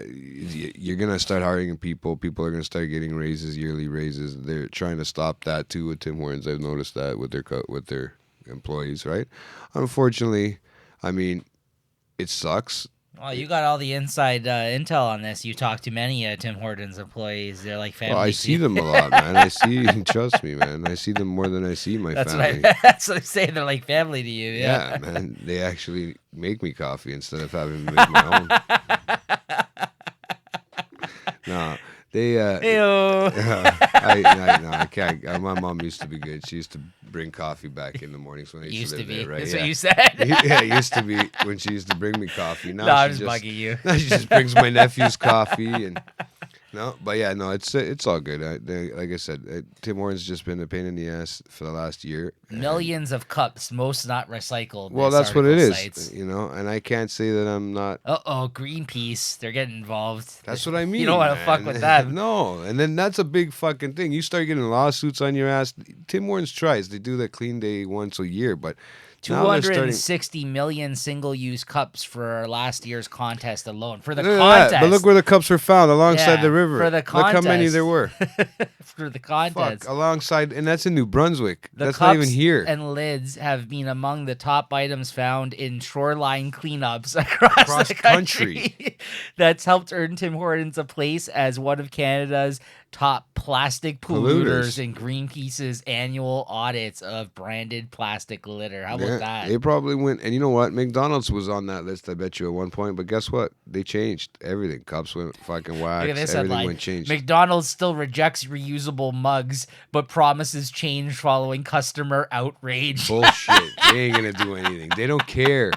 You're going to start hiring people. People are going to start getting raises, yearly raises. They're trying to stop that too with Tim Hortons. I've noticed that with their employees, right? Unfortunately, I mean, it sucks. Oh, you got all the inside intel on this. You talk to many Tim Hortons employees. They're like family. Well, I to see you. them a lot, man. Trust me, man. I see them more than I see my family. That's what I'm saying. They're like family to you. Yeah. Yeah, man. They actually make me coffee instead of having to make my own. No, they. Ew. I can't. My mom used to be good. She used to bring coffee back in the mornings when I used to live there, right? That's yeah. what you said. Yeah, it used to be when she used to bring me coffee. Now No, I'm she just bugging you. Now she just brings my nephew's coffee and it's all good. Like I said, Tim Hortons just been a pain in the ass for the last year. Millions of cups, most not recycled. Well, this that's what it article is, cites. And I can't say that I'm not. Greenpeace, they're getting involved. That's what I mean. You don't want to fuck with them. No, and then that's a big fucking thing. You start getting lawsuits on your ass. Tim Hortons tries. They do that clean day once a year, but now they're starting. 260 million single-use cups for last year's contest alone. For the Look at that. contest. But look where the cups were found alongside Yeah, the river. for the Look how many contest. there were. For the contest. Fuck, alongside, and that's in New Brunswick. The That's cups not even here. and lids have been among the top items found in shoreline cleanups across the country. That's helped earn Tim Hortons a place as one of Canada's top plastic polluters in Greenpeace's annual audits of branded plastic litter. How about that? They probably went, and you know what? McDonald's was on that list, I bet you, at one point. But guess what? They changed everything. Cups went fucking wax. Look at this Everything headline. went changed. McDonald's still rejects reusable mugs, but promises change following customer outrage. Bullshit. They ain't gonna do anything. They don't care.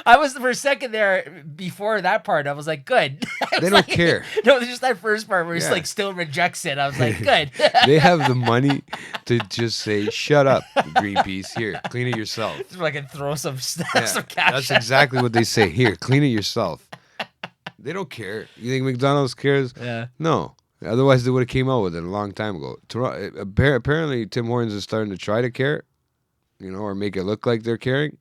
I was for a second there before that part. I was like, good. They don't care. No, it's just that first part where it's Yeah. like still rejects it. I was like, good. They have the money to just say, "Shut up, Greenpeace. Here, clean it yourself." Just fucking throw some stuff, Yeah, some cash. that's exactly what they say. Here, clean it yourself. They don't care. You think McDonald's cares? Yeah. No. Otherwise, they would have came out with it a long time ago. Apparently, Tim Hortons is starting to try to care, or make it look like they're caring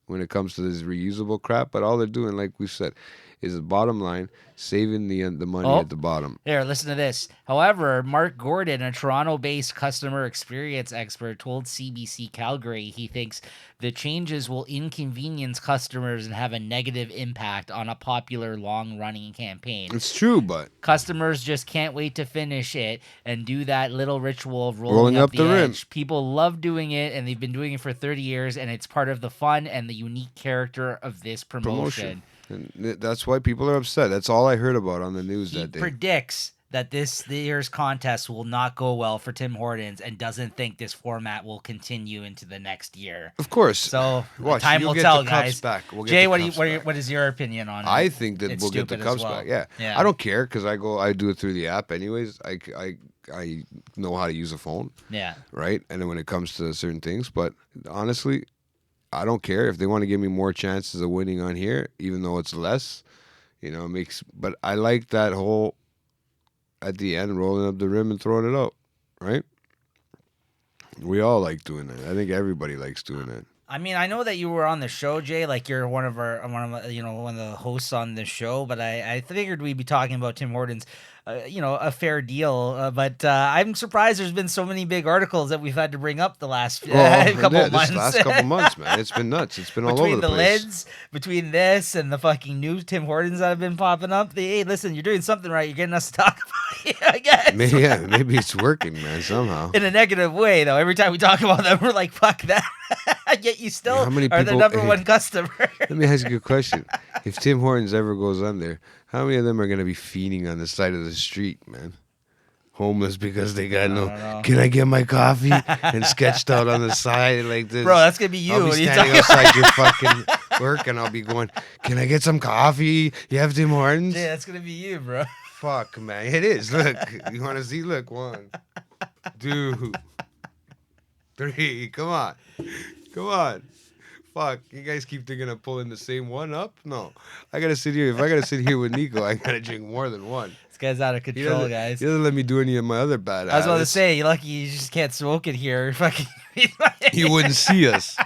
when it comes to this reusable crap. But all they're doing, like we said, is the bottom line, saving the money at the bottom. Here, listen to this. However, Mark Gordon, a Toronto-based customer experience expert, told CBC Calgary he thinks the changes will inconvenience customers and have a negative impact on a popular long-running campaign. It's true, but Customers just can't wait to finish it and do that little ritual of Rolling rolling up up the rim. edge. People love doing it, and they've been doing it for 30 years, and it's part of the fun and the unique character of this promotion. And that's why people are upset. That's all I heard about on the news He that day. predicts that this year's contest will not go well for Tim Hortons and doesn't think this format will continue into the next year. Of course. So Watch, time you'll will get tell, the cups guys. back. We'll get Jay, the what is your opinion on it? I think that It's we'll get the stupid as cups well. back. Yeah. Yeah. I don't care because I do it through the app anyways. I know how to use a phone, Yeah. right? And then when it comes to certain things, but honestly, I don't care if they want to give me more chances of winning on here, even though it's less. You know, it makes. But I like that whole at the end rolling up the rim and throwing it out, right? We all like doing that. I think everybody likes doing that. I mean, I know that you were on the show, Jay. Like you're one of the hosts on the show. But I figured we'd be talking about Tim Hortons, a fair deal. But I'm surprised there's been so many big articles that we've had to bring up the last couple of months. This last couple months, man, it's been nuts. It's been all over Between the the place. lids, between this and the fucking new Tim Hortons that have been popping up. Hey, listen, you're doing something right. You're getting us to talk about it, I guess. Maybe it's working, man, somehow. In a negative way, though. Every time we talk about them, we're like, fuck that. Yet you still How many are the people- number one customer. Let me ask you a question. If Tim Hortons ever goes under, how many of them are going to be feeding on the side of the street, man? Homeless because they got don't no, know. can I get my coffee? And sketched out on the side like this. Bro, that's going to be you. I'll What be are you standing talking outside your fucking work and I'll be going, can I get some coffee? You have Tim Hortons? Yeah, that's going to be you, bro. Fuck, man. It is. Look. You want to see? Look. 1, 2, 3. Come on. Come on. Fuck. You guys keep thinking of pulling the same one up? No. I got to sit here. If I got to sit here with Nico, I got to drink more than one. This guy's out of He control, doesn't, guys. he doesn't let me do any of my other bad I was about to habits. say, you're lucky you just can't smoke it here. Fucking. He wouldn't see us.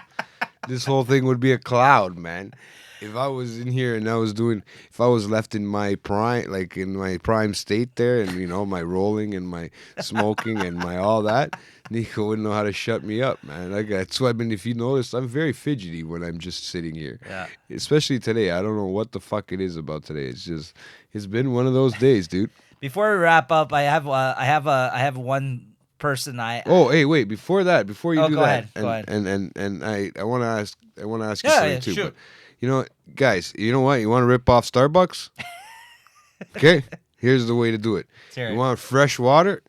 This whole thing would be a cloud, man. If I was in here and if I was left in my prime, like in my prime state there, and my rolling and my smoking and my all that, Nico wouldn't know how to shut me up, man. That's why, if you notice, I'm very fidgety when I'm just sitting here. Yeah. Especially today. I don't know what the fuck it is about today. It's been one of those days, dude. Before we wrap up, I have one person Oh, hey, wait! Before you do go that, ahead, go ahead. and I want to ask you Yeah, something yeah, too. shoot. But guys, you know what? You want to rip off Starbucks? Okay, here's the way to do it. Let's hear You it. want fresh water?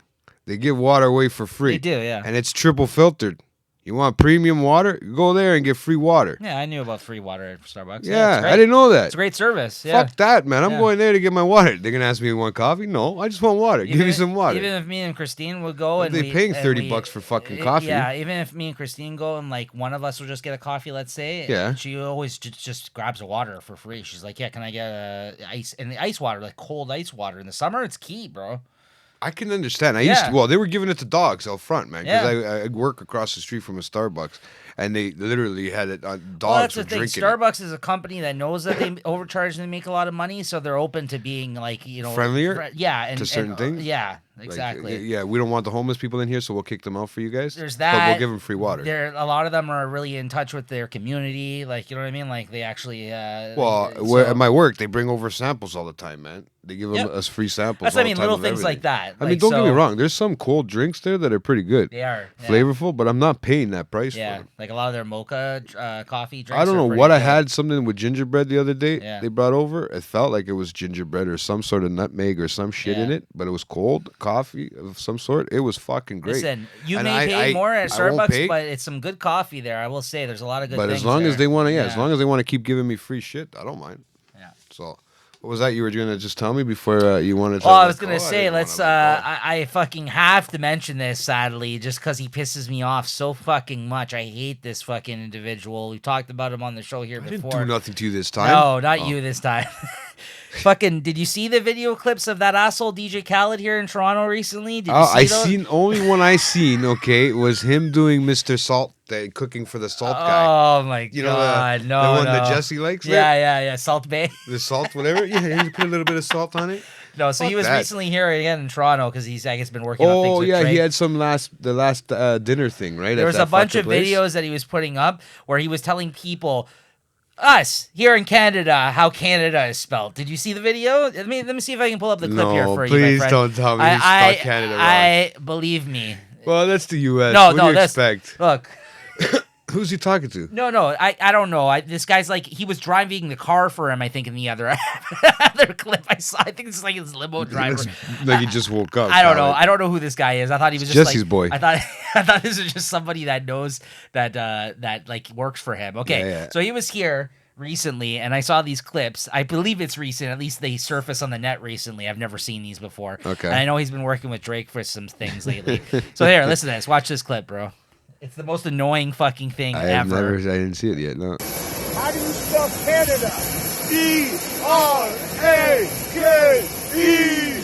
They give water away for free. They do, yeah. and it's triple filtered. You want premium water? Go there and get free water. Yeah, I knew about free water at Starbucks. Yeah, it's great. I didn't know that. It's a great service. Yeah. Fuck that, man. I'm Yeah. going there to get my water. They're gonna ask me, you want coffee? No, I just want water. Give me some water. Even if me and Christine would go But and they paying $30 for fucking coffee. Yeah, even if me and Christine go and like one of us will just get a coffee, let's say. Yeah. She always just grabs a water for free. She's like, yeah, can I get ice and the ice water, like cold ice water in the summer? It's key, bro. I can understand. Yeah. They were giving it to dogs out front, man. Yeah. Because I work across the street from a Starbucks, and they literally had it. Dogs Well, that's were the thing. drinking it. Starbucks is a company that knows that they overcharge and they make a lot of money, so they're open to being like Friendlier yeah, and to certain things? Yeah, Like, exactly. yeah, we don't want the homeless people in here, so we'll kick them out for you guys. There's But that. we'll give them free water. A lot of them are really in touch with their community, like you know what I mean. Like they actually. At my work, they bring over samples all the time, man. They give Yep. us free samples. That's all what I mean. the time Little of things like everything. that. I mean, don't get me wrong. There's some cold drinks there that are pretty good, They are yeah. flavorful, but I'm not paying that price for Yeah, them. like a lot of their mocha coffee drinks. I don't are know pretty what I good. had. Something with gingerbread the other day. Yeah. They brought over. It felt like it was gingerbread or some sort of nutmeg or some shit in Yeah. it, but it was cold coffee of some sort. It was fucking great. Listen, you And may pay more at I won't Starbucks, pay, but it's some good coffee there. I will say, there's a lot of good. but things as long as there. they want to, as long as they want to keep giving me free shit, I don't mind. Yeah. So, what was that you were going to just tell me before you wanted to? Well, I was let gonna go? I say, didn't let's. wanna let go. I fucking have to mention this, sadly, just because he pisses me off so fucking much. I hate this fucking individual. We talked about him on the show here I didn't before. do nothing to you this time. No, not Oh. you this time. Fucking, did you see the video clips of that asshole DJ Khaled here in Toronto recently? Did you Oh, see I those? seen only one I seen. Okay, was him doing Mr. Salt, cooking for the salt guy. Oh my You know god, the no, one no. that Jesse likes. Yeah, Salt Bay. The salt, whatever. Yeah, he put a little bit of salt on it. No, so he Fuck was that. recently here again in Toronto because he's, I guess, been working on things Oh with yeah, Drake. he had the last dinner thing, right? There at was that a bunch fucking of place? videos that he was putting up where he was telling people, us here in Canada, how Canada is spelled. Did you see the video? Let me see if I can pull up the clip here No, for you, my please friend. don't tell me you spelled Canada wrong. I believe me. Well, that's the U.S. No, what no, do you this. expect? Look, Who's he talking to? No, I don't know. This guy's like, he was driving the car for him, I think, in the other other clip I saw. I think it's like his limo It driver. looks like he just woke up. I don't know. Like, I don't know who this guy is. I thought he was just Jesse's like, boy. I thought this was just somebody that knows that like works for him. Okay, Yeah. so he was here recently, and I saw these clips. I believe it's recent. At least they surfaced on the net recently. I've never seen these before. Okay. And I know he's been working with Drake for some things lately. So here, listen to this. Watch this clip, bro. It's the most annoying fucking thing I ever. didn't see it yet. No. How do you spell Canada? D-R-A-K-E.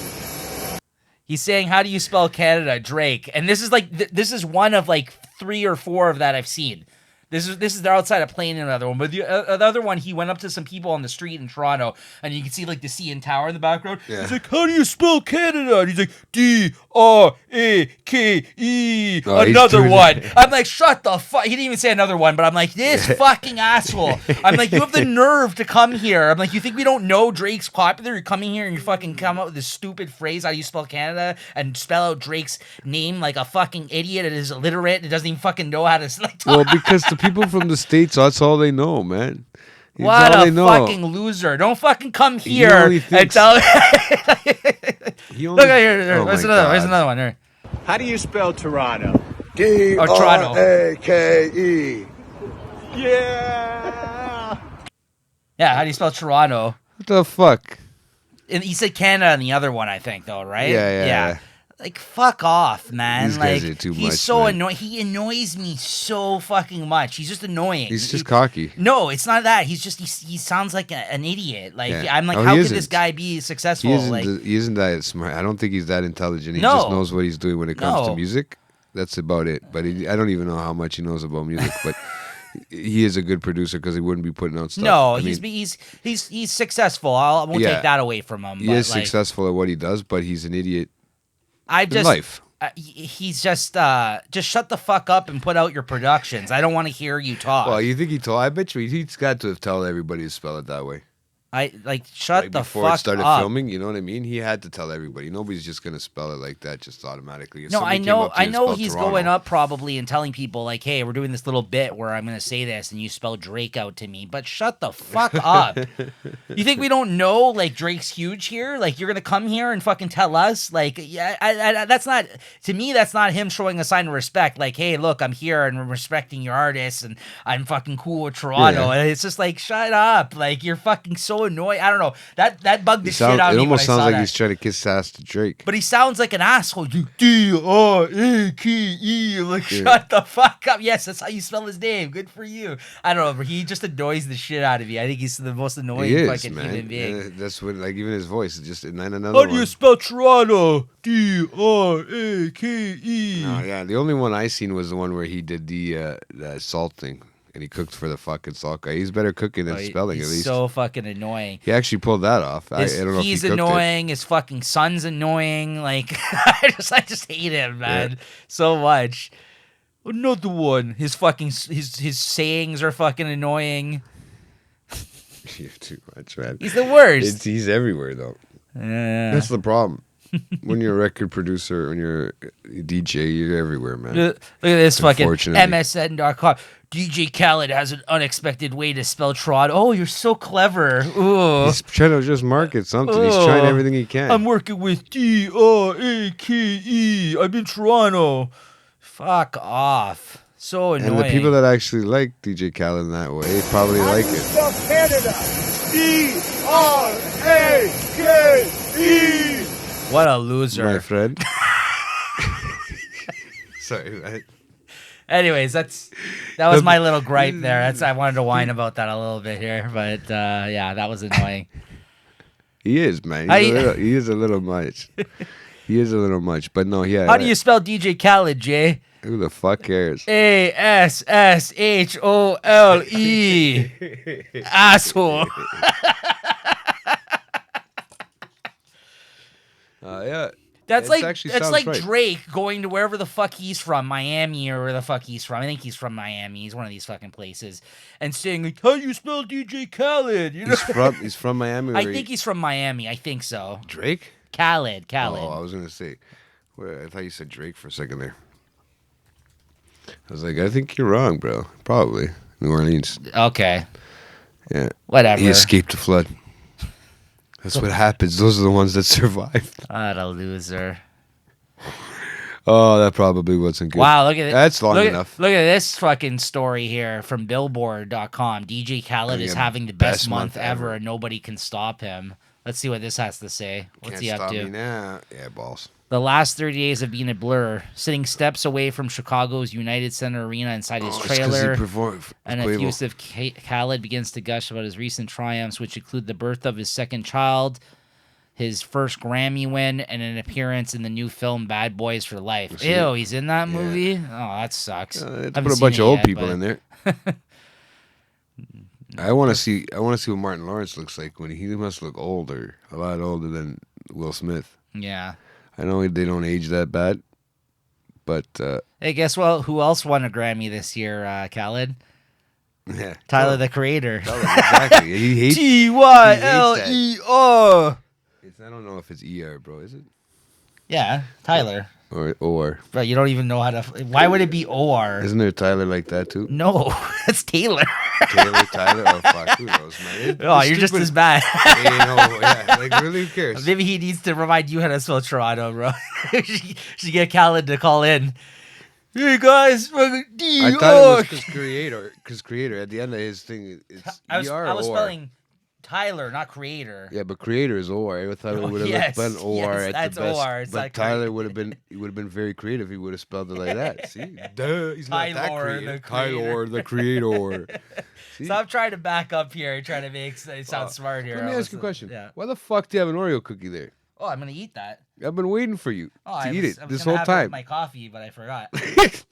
He's saying, "How do you spell Canada?" Drake, and this is like this is one of like 3 or 4 of that I've seen. This is they're outside of playing another one, but the other one, he went up to some people on the street in Toronto, and you can see like the CN Tower in the background. Yeah. He's like, "How do you spell Canada?" And he's like, D-R-A-K-E. Oh, he's Another doing one. it. I'm like, shut the fuck. He didn't even say another one, but I'm like, this fucking asshole. I'm like, you have the nerve to come here. I'm like, you think we don't know Drake's popular? You're coming here and you fucking come up with this stupid phrase, how do you spell Canada, and spell out Drake's name like a fucking idiot. It is illiterate. It doesn't even fucking know how to like. Well, because the people from the States, that's all they know, man. It's What all a they know. fucking loser! Don't fucking come here only and thinks- tell. He only- Look at here. Oh Where's my another? Where's God. another one? Here. How do you spell Toronto? D-R-A-K-E. Yeah. Yeah, how do you spell Toronto? What the fuck? And he said Canada in the other one, I think, though, right? Yeah. Like, fuck off, man. These like, guys are too he's much, so man. annoying. He annoys me so fucking much. He's just annoying. He's just cocky. No, it's not that. He's just he sounds like an idiot. Like Yeah. I'm like, Oh, how he could this isn't. guy be successful? He isn't that smart. I don't think he's that intelligent. He No. just knows what he's doing when it comes No. to music. That's about it. But I don't even know how much he knows about music. But he is a good producer because he wouldn't be putting out stuff. No, I mean, he's successful. I won't Yeah. take that away from him. he but, is like, successful at what he does, but he's an idiot I in just life. he's just shut the fuck up and put out your productions. I don't want to hear you talk. Well, you think he told? I bet you he's got to have told everybody to spell it that way. I like shut Like the before fuck it started up. filming, you know what I mean? He had to tell everybody. Nobody's just gonna spell it like that just automatically. If No, somebody I came know. up to you I and know spelled he's Toronto, going up probably and telling people like, "Hey, we're doing this little bit where I'm going to say this and you spell Drake out to me." But shut the fuck up. You think we don't know like Drake's huge here? Like you're going to come here and fucking tell us? Like, yeah, I that's not to me. That's not him showing a sign of respect. Like, hey, look, I'm here and I'm respecting your artists and I'm fucking cool with Toronto. Yeah. And it's just like, shut up. Like you're fucking so annoying. I don't know. That bugged the shit out of it me. almost when I sounds saw like that. he's trying to kiss ass to Drake. But he sounds like an asshole. D-R-A-K-E. Like, shut the fuck up. Yes, that's how you spell his name. Good for you. I don't know, but he just annoys the shit out of me. I think he's the most annoying He is, fucking man. human being. That's what, like, even his voice is just and then another How do one. you spell Toronto? D-R-A-K-E. Oh, yeah, the only one I seen was the one where he did the salt thing and he cooked for the fucking salt guy. He's better cooking than spelling, he's at least. so fucking annoying. He actually pulled that off. I don't know if He's he cooked annoying. His fucking son's annoying. Like I just hate him, man, so much. Another one. His fucking his sayings are fucking annoying. it. You're too much, man. He's the worst. He's everywhere though. Yeah. That's the problem. When you're a record producer, when you're a DJ, you're everywhere, man. Look at this fucking Unfortunately. MSN.com. DJ Khaled has an unexpected way to spell Toronto. Oh, you're so clever. Ooh. He's trying to just market something. He's trying everything he can. I'm working with D-R-A-K-E. I'm in Toronto. Fuck off. So annoying. And the people that actually like DJ Khaled in that way probably How like do you it. spell Canada? D-R-A-K-E. What a loser. My friend. Sorry, man. Anyways, that was my little gripe there. I wanted to whine about that a little bit here, but yeah, that was annoying. He is, man. He is a little much. He is a little much. But no, yeah. How do you spell DJ Khaled, Jay? Who the fuck cares? A-S-S-H-O-L-E. Asshole. Yeah. That's It like actually that's sounds like right. Drake going to wherever the fuck he's from, Miami or where the fuck he's from. I think he's from Miami. He's one of these fucking places, and saying like, "How do you spell DJ Khaled?" You know, He's from Miami. I think he's from Miami. I think so. Drake. Khaled. Oh, I was gonna say. Well, I thought you said Drake for a second there. I was like, I think you're wrong, bro. Probably New Orleans. Okay, Yeah, whatever. he escaped the flood. That's what happens. Those are the ones that survived. What a loser. Oh, that probably wasn't good. Wow, look at it. That's long enough. Look at this fucking story here from Billboard.com. DJ Khaled is Yeah, having the best best month month ever, ever. and nobody can stop him. Let's see what this has to say. What's Can't he up stop to? me now. Yeah, balls. The last 30 days have been a blur, sitting steps away from Chicago's United Center Arena inside his Oh, it's 'cause trailer. he performed. An Quavo. effusive Khaled begins to gush about his recent triumphs, which include the birth of his second child, his first Grammy win, and an appearance in the new film Bad Boys for Life. See? Ew, he's in that Yeah. movie? Oh, that sucks. They Haven't put a seen bunch it of old yet, people but- in there. I want to see. I want to see what Martin Lawrence looks like when he must look older, a lot older than Will Smith. Yeah. I know they don't age that bad, but Hey, guess what? Who else won a Grammy this year, Khaled? yeah, Tyler, the Creator. exactly. He hates. Tyler. I don't know if it's ER, bro. Is it Yeah, Tyler. or But you don't even know how to. Why would it be OR? isn't there Tyler like that too? No, that's Taylor. Taylor, Tyler. Oh fuck, who knows, man? Oh, you're just as bad. You know, yeah, like really, who cares? Maybe he needs to remind you how to spell Toronto, bro. Should get Khaled to call in. Hey guys, fucking D. I thought it was because creator. At the end of his thing, it's I was ER I was or. spelling Tyler, not creator. Yeah, but creator is OR. I thought it Oh, would have yes, been OR yes, at that's the best. OR, it's But not Tyler creator. would have been. He would have been very creative. He would have spelled it like that. See, duh, he's not that Tyler, creative. the creator. Tyler, the creator. See? Stop trying to back up here and trying to make it sound smart here. Let me all of ask you a sudden. question. Yeah. Why the fuck do you have an Oreo cookie there? Oh, I'm gonna eat that. I've been waiting for you Oh, to I eat was, it I was this gonna whole have it with time. my coffee, but I forgot.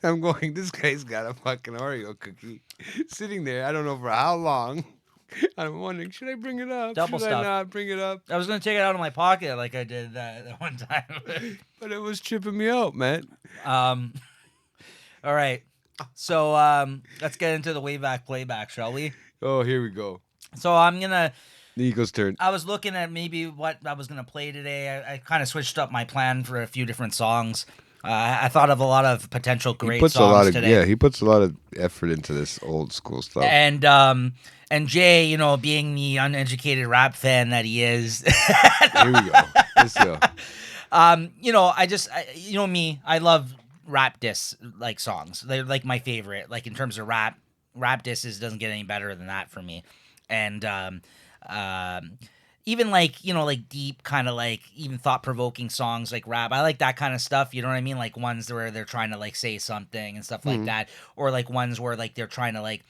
I'm going. This guy's got a fucking Oreo cookie sitting there. I don't know for how long. I'm wondering, should I bring it up? Double should stuff. I not bring it up? I was gonna take it out of my pocket like I did that one time. But it was tripping me out, man. All right. So let's get into the way back playback, shall we? Oh, here we go. So I'm gonna. The Eagles' turn. I was looking at maybe what I was gonna play today. I kind of switched up my plan for a few different songs. I thought of a lot of potential great He puts a songs lot of today. he puts a lot of effort into this old school stuff. And Jay, you know, being the uneducated rap fan that he is, Here we go. Let's go. you know, you know me, I love rap diss like songs. They're like my favorite. Like in terms of rap disses doesn't get any better than that for me. And even like, you know, like deep kind of like even thought provoking songs like rap. I like that kind of stuff. You know what I mean? Like ones where they're trying to like say something and stuff like that, or like ones where like they're trying to like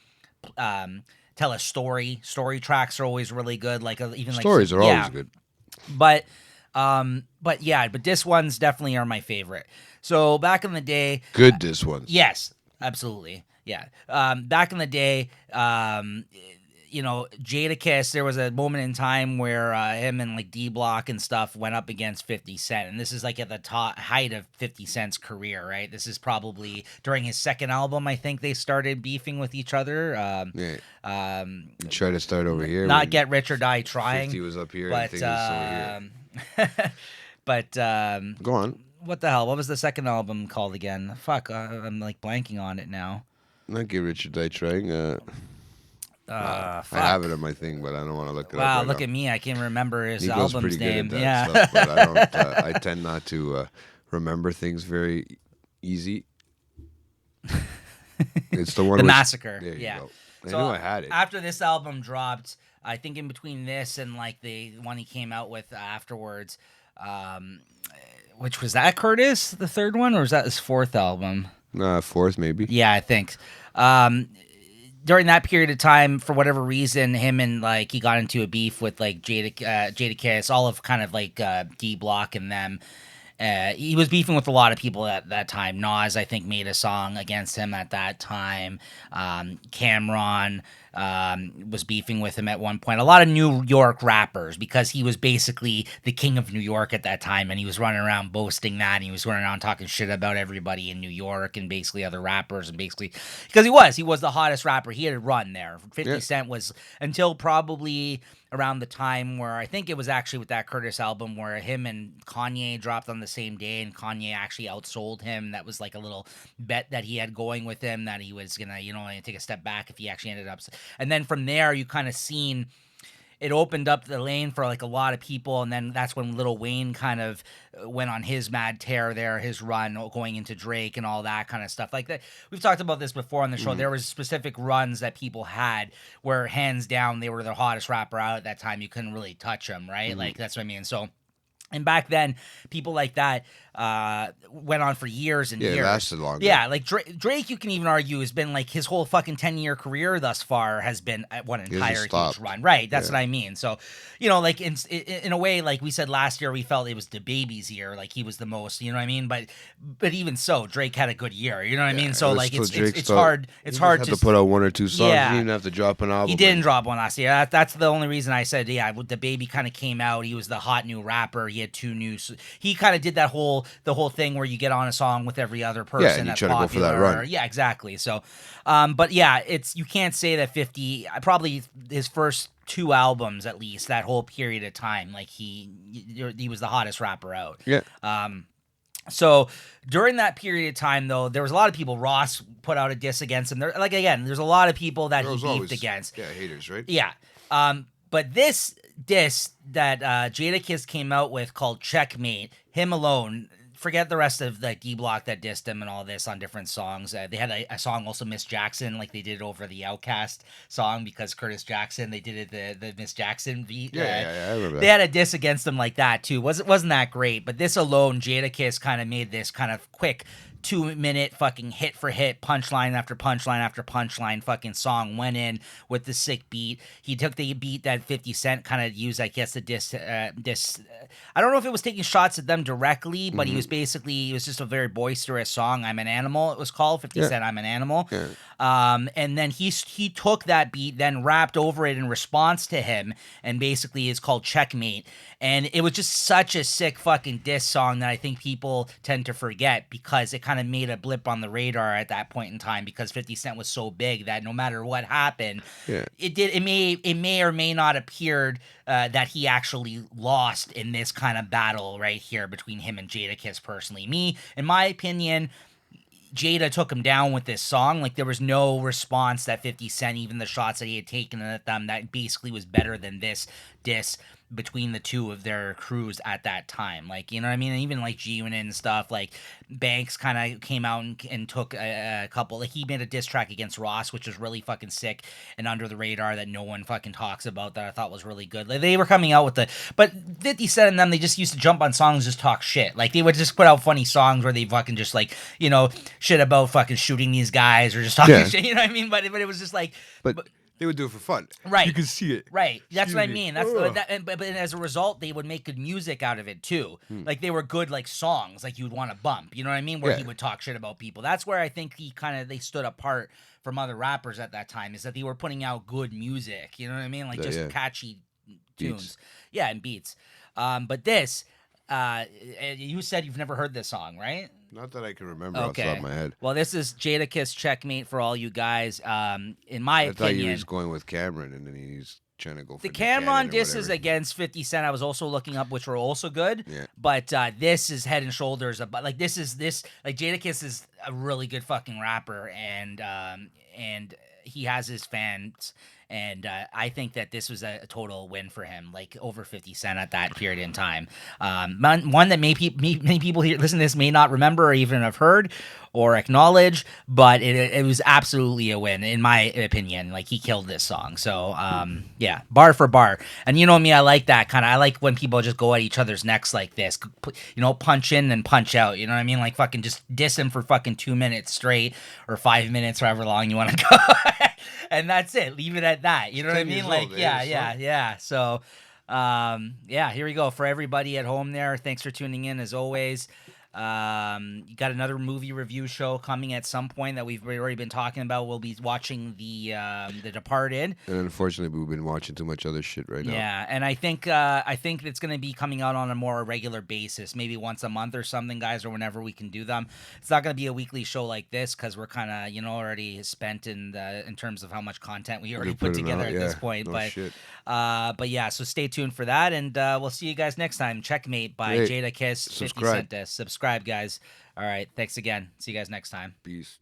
tell a story. Story tracks are always really good. Like even like Stories are yeah. always good. But this ones definitely are my favorite. So back in the day, Good this one. yes, absolutely, yeah. Back in the day, you know, Jadakiss, there was a moment in time where him and like D Block and stuff went up against 50 Cent, and this is like at the height of 50 Cent's career, right? This is probably during his second album. I think they started beefing with each other. Yeah. You try to start over here. Not when Get Rich or Die Trying, 50 was up here. but and thing was over here. but Go on. what the hell? What was the second album called again? Fuck, I'm like blanking on it now. Not Get Rich or Die Trying. I Fuck. have it on my thing, but I don't want to look it up. Wow, right look now. at me. I can't remember his He goes album's pretty good name. at that Yeah. stuff, but I don't. I tend not to remember things very easy. It's the one. The with- Massacre. There you Yeah. go. I So knew I had it. After this album dropped, I think in between this and like the one he came out with afterwards, which was that Curtis, the third one, or was that his fourth album? Fourth maybe. Yeah, I think. During that period of time, for whatever reason, him and like he got into a beef with like Jadakiss, all of kind of like D Block and them. He was beefing with a lot of people at that time. Nas, I think, made a song against him at that time. Cameron was beefing with him at one point. A lot of New York rappers, because he was basically the king of New York at that time, and he was running around boasting that, and he was running around talking shit about everybody in New York and basically other rappers, and basically because he was the hottest rapper. He had a run there. 50 Yeah. Cent was until probably around the time where I think it was actually with that Curtis album where him and Kanye dropped on the same day, and Kanye actually outsold him. That was like a little bet that he had going with him, that he was gonna, take a step back if he actually ended up. And then from there, you kind of seen it opened up the lane for like a lot of people, and then that's when Lil Wayne kind of went on his mad tear there, his run going into Drake and all that kind of stuff like that. We've talked about this before on the show. There was specific runs that people had where hands down they were the hottest rapper out at that time. You couldn't really touch them, right? Like that's what I mean. So, and back then, people like that went on for years and Yeah, years. it lasted longer. Yeah, like Drake, you can even argue, has been like his whole fucking 10-year career thus far has been at one entire huge stopped. run. Right, that's what I mean. So, like in a way, like we said last year, we felt it was the baby's year. Like he was the most, you know what I mean? But even so, Drake had a good year. You know what I mean? So like it's hard. It's hard to put out one or two songs. Yeah. He didn't have to drop an album. He didn't drop one last year. That's the only reason I said, the baby kind of came out. He was the hot new rapper. He had two new. He kind of did the whole thing where you get on a song with every other person and you that's try to popular. go for that run. Yeah, exactly. So, but yeah, you can't say that 50. Probably his first two albums, at least that whole period of time, like he was the hottest rapper out. Yeah. So during that period of time, though, there was a lot of people. Ross put out a diss against him. There's a lot of people that he beefed against. Yeah, haters, right? Yeah. But this diss that Jadakiss came out with called Checkmate, him alone, forget the rest of the D Block that dissed him and all this on different songs. They had a song also, Miss Jackson, like they did over the Outkast song because Curtis Jackson, they did it the Miss Jackson beat. Yeah, I remember that. They had a diss against him like that too. Wasn't that great? But this alone, Jadakiss kind of made this kind of quick 2-minute fucking hit for hit, punchline after punchline after punchline fucking song, went in with the sick beat. He took the beat that 50 Cent kind of used, I guess, the diss. I don't know if it was taking shots at them directly, but it was just a very boisterous song. I'm an Animal, it was called. 50 Cent, I'm an Animal. Yeah. And then he took that beat, then rapped over it in response to him, and basically it's called Checkmate. And it was just such a sick fucking diss song that I think people tend to forget because it kind of made a blip on the radar at that point in time because 50 Cent was so big that no matter what happened, it may or may not appeared that he actually lost in this kind of battle right here between him and Jadakiss personally. In my opinion, Jada took him down with this song. Like, there was no response that 50 Cent, even the shots that he had taken at them, that basically was better than this diss between the two of their crews at that time. Like, you know what I mean? And even like G-Unit and stuff, like Banks kind of came out and took a couple. Like, he made a diss track against Ross, which was really fucking sick and under the radar that no one fucking talks about, that I thought was really good. Like, they were coming out with but 50 Cent and them, they just used to jump on songs, just talk shit. Like, they would just put out funny songs where they fucking just like, shit about fucking shooting these guys or just talking shit, you know what I mean? But it was just like, but they would do it for fun. Right. You can see it. Right. That's what I mean. But as a result, they would make good music out of it too. Like, they were good like songs, like you would want to bump. You know what I mean? Where he would talk shit about people. That's where I think they stood apart from other rappers at that time, is that they were putting out good music. You know what I mean? Like just catchy tunes. Yeah, and beats. But this, you said you've never heard this song, right? Not that I can remember off the top of my head. Well, this is Jadakiss Checkmate for all you guys. In my opinion, I thought he was going with Cameron, and then he's trying to go for the Cameron disses against 50 Cent. I was also looking up, which were also good. Yeah. But this is head and shoulders above. Like, this Jadakiss is a really good fucking rapper, and he has his fans. And I think that this was a total win for him, like over 50 Cent at that period in time. One that many people here listen to this may not remember or even have heard or acknowledge, but it was absolutely a win, in my opinion. Like, he killed this song. So, yeah, bar for bar. And you know me, I like that kind of. I like when people just go at each other's necks like this, punch in and punch out. You know what I mean? Like, fucking just diss him for fucking 2 minutes straight or 5 minutes, however long you want to go. And that's it. Leave it at that. You know what I mean? Like, yeah. So, here we go. For everybody at home there, thanks for tuning in as always. You got another movie review show coming at some point that we've already been talking about. We'll be watching the Departed. And unfortunately, we've been watching too much other shit right now. Yeah, and I think it's going to be coming out on a more regular basis, maybe once a month or something, guys, or whenever we can do them. It's not going to be a weekly show like this because we're kind of already spent in terms of how much content we already put together at this point. No but shit. but yeah, so stay tuned for that, and we'll see you guys next time. Checkmate by Hey, Jada Kiss, 50 subscribe. Cent. Subscribe, guys. All right, thanks again. See you guys next time. Peace.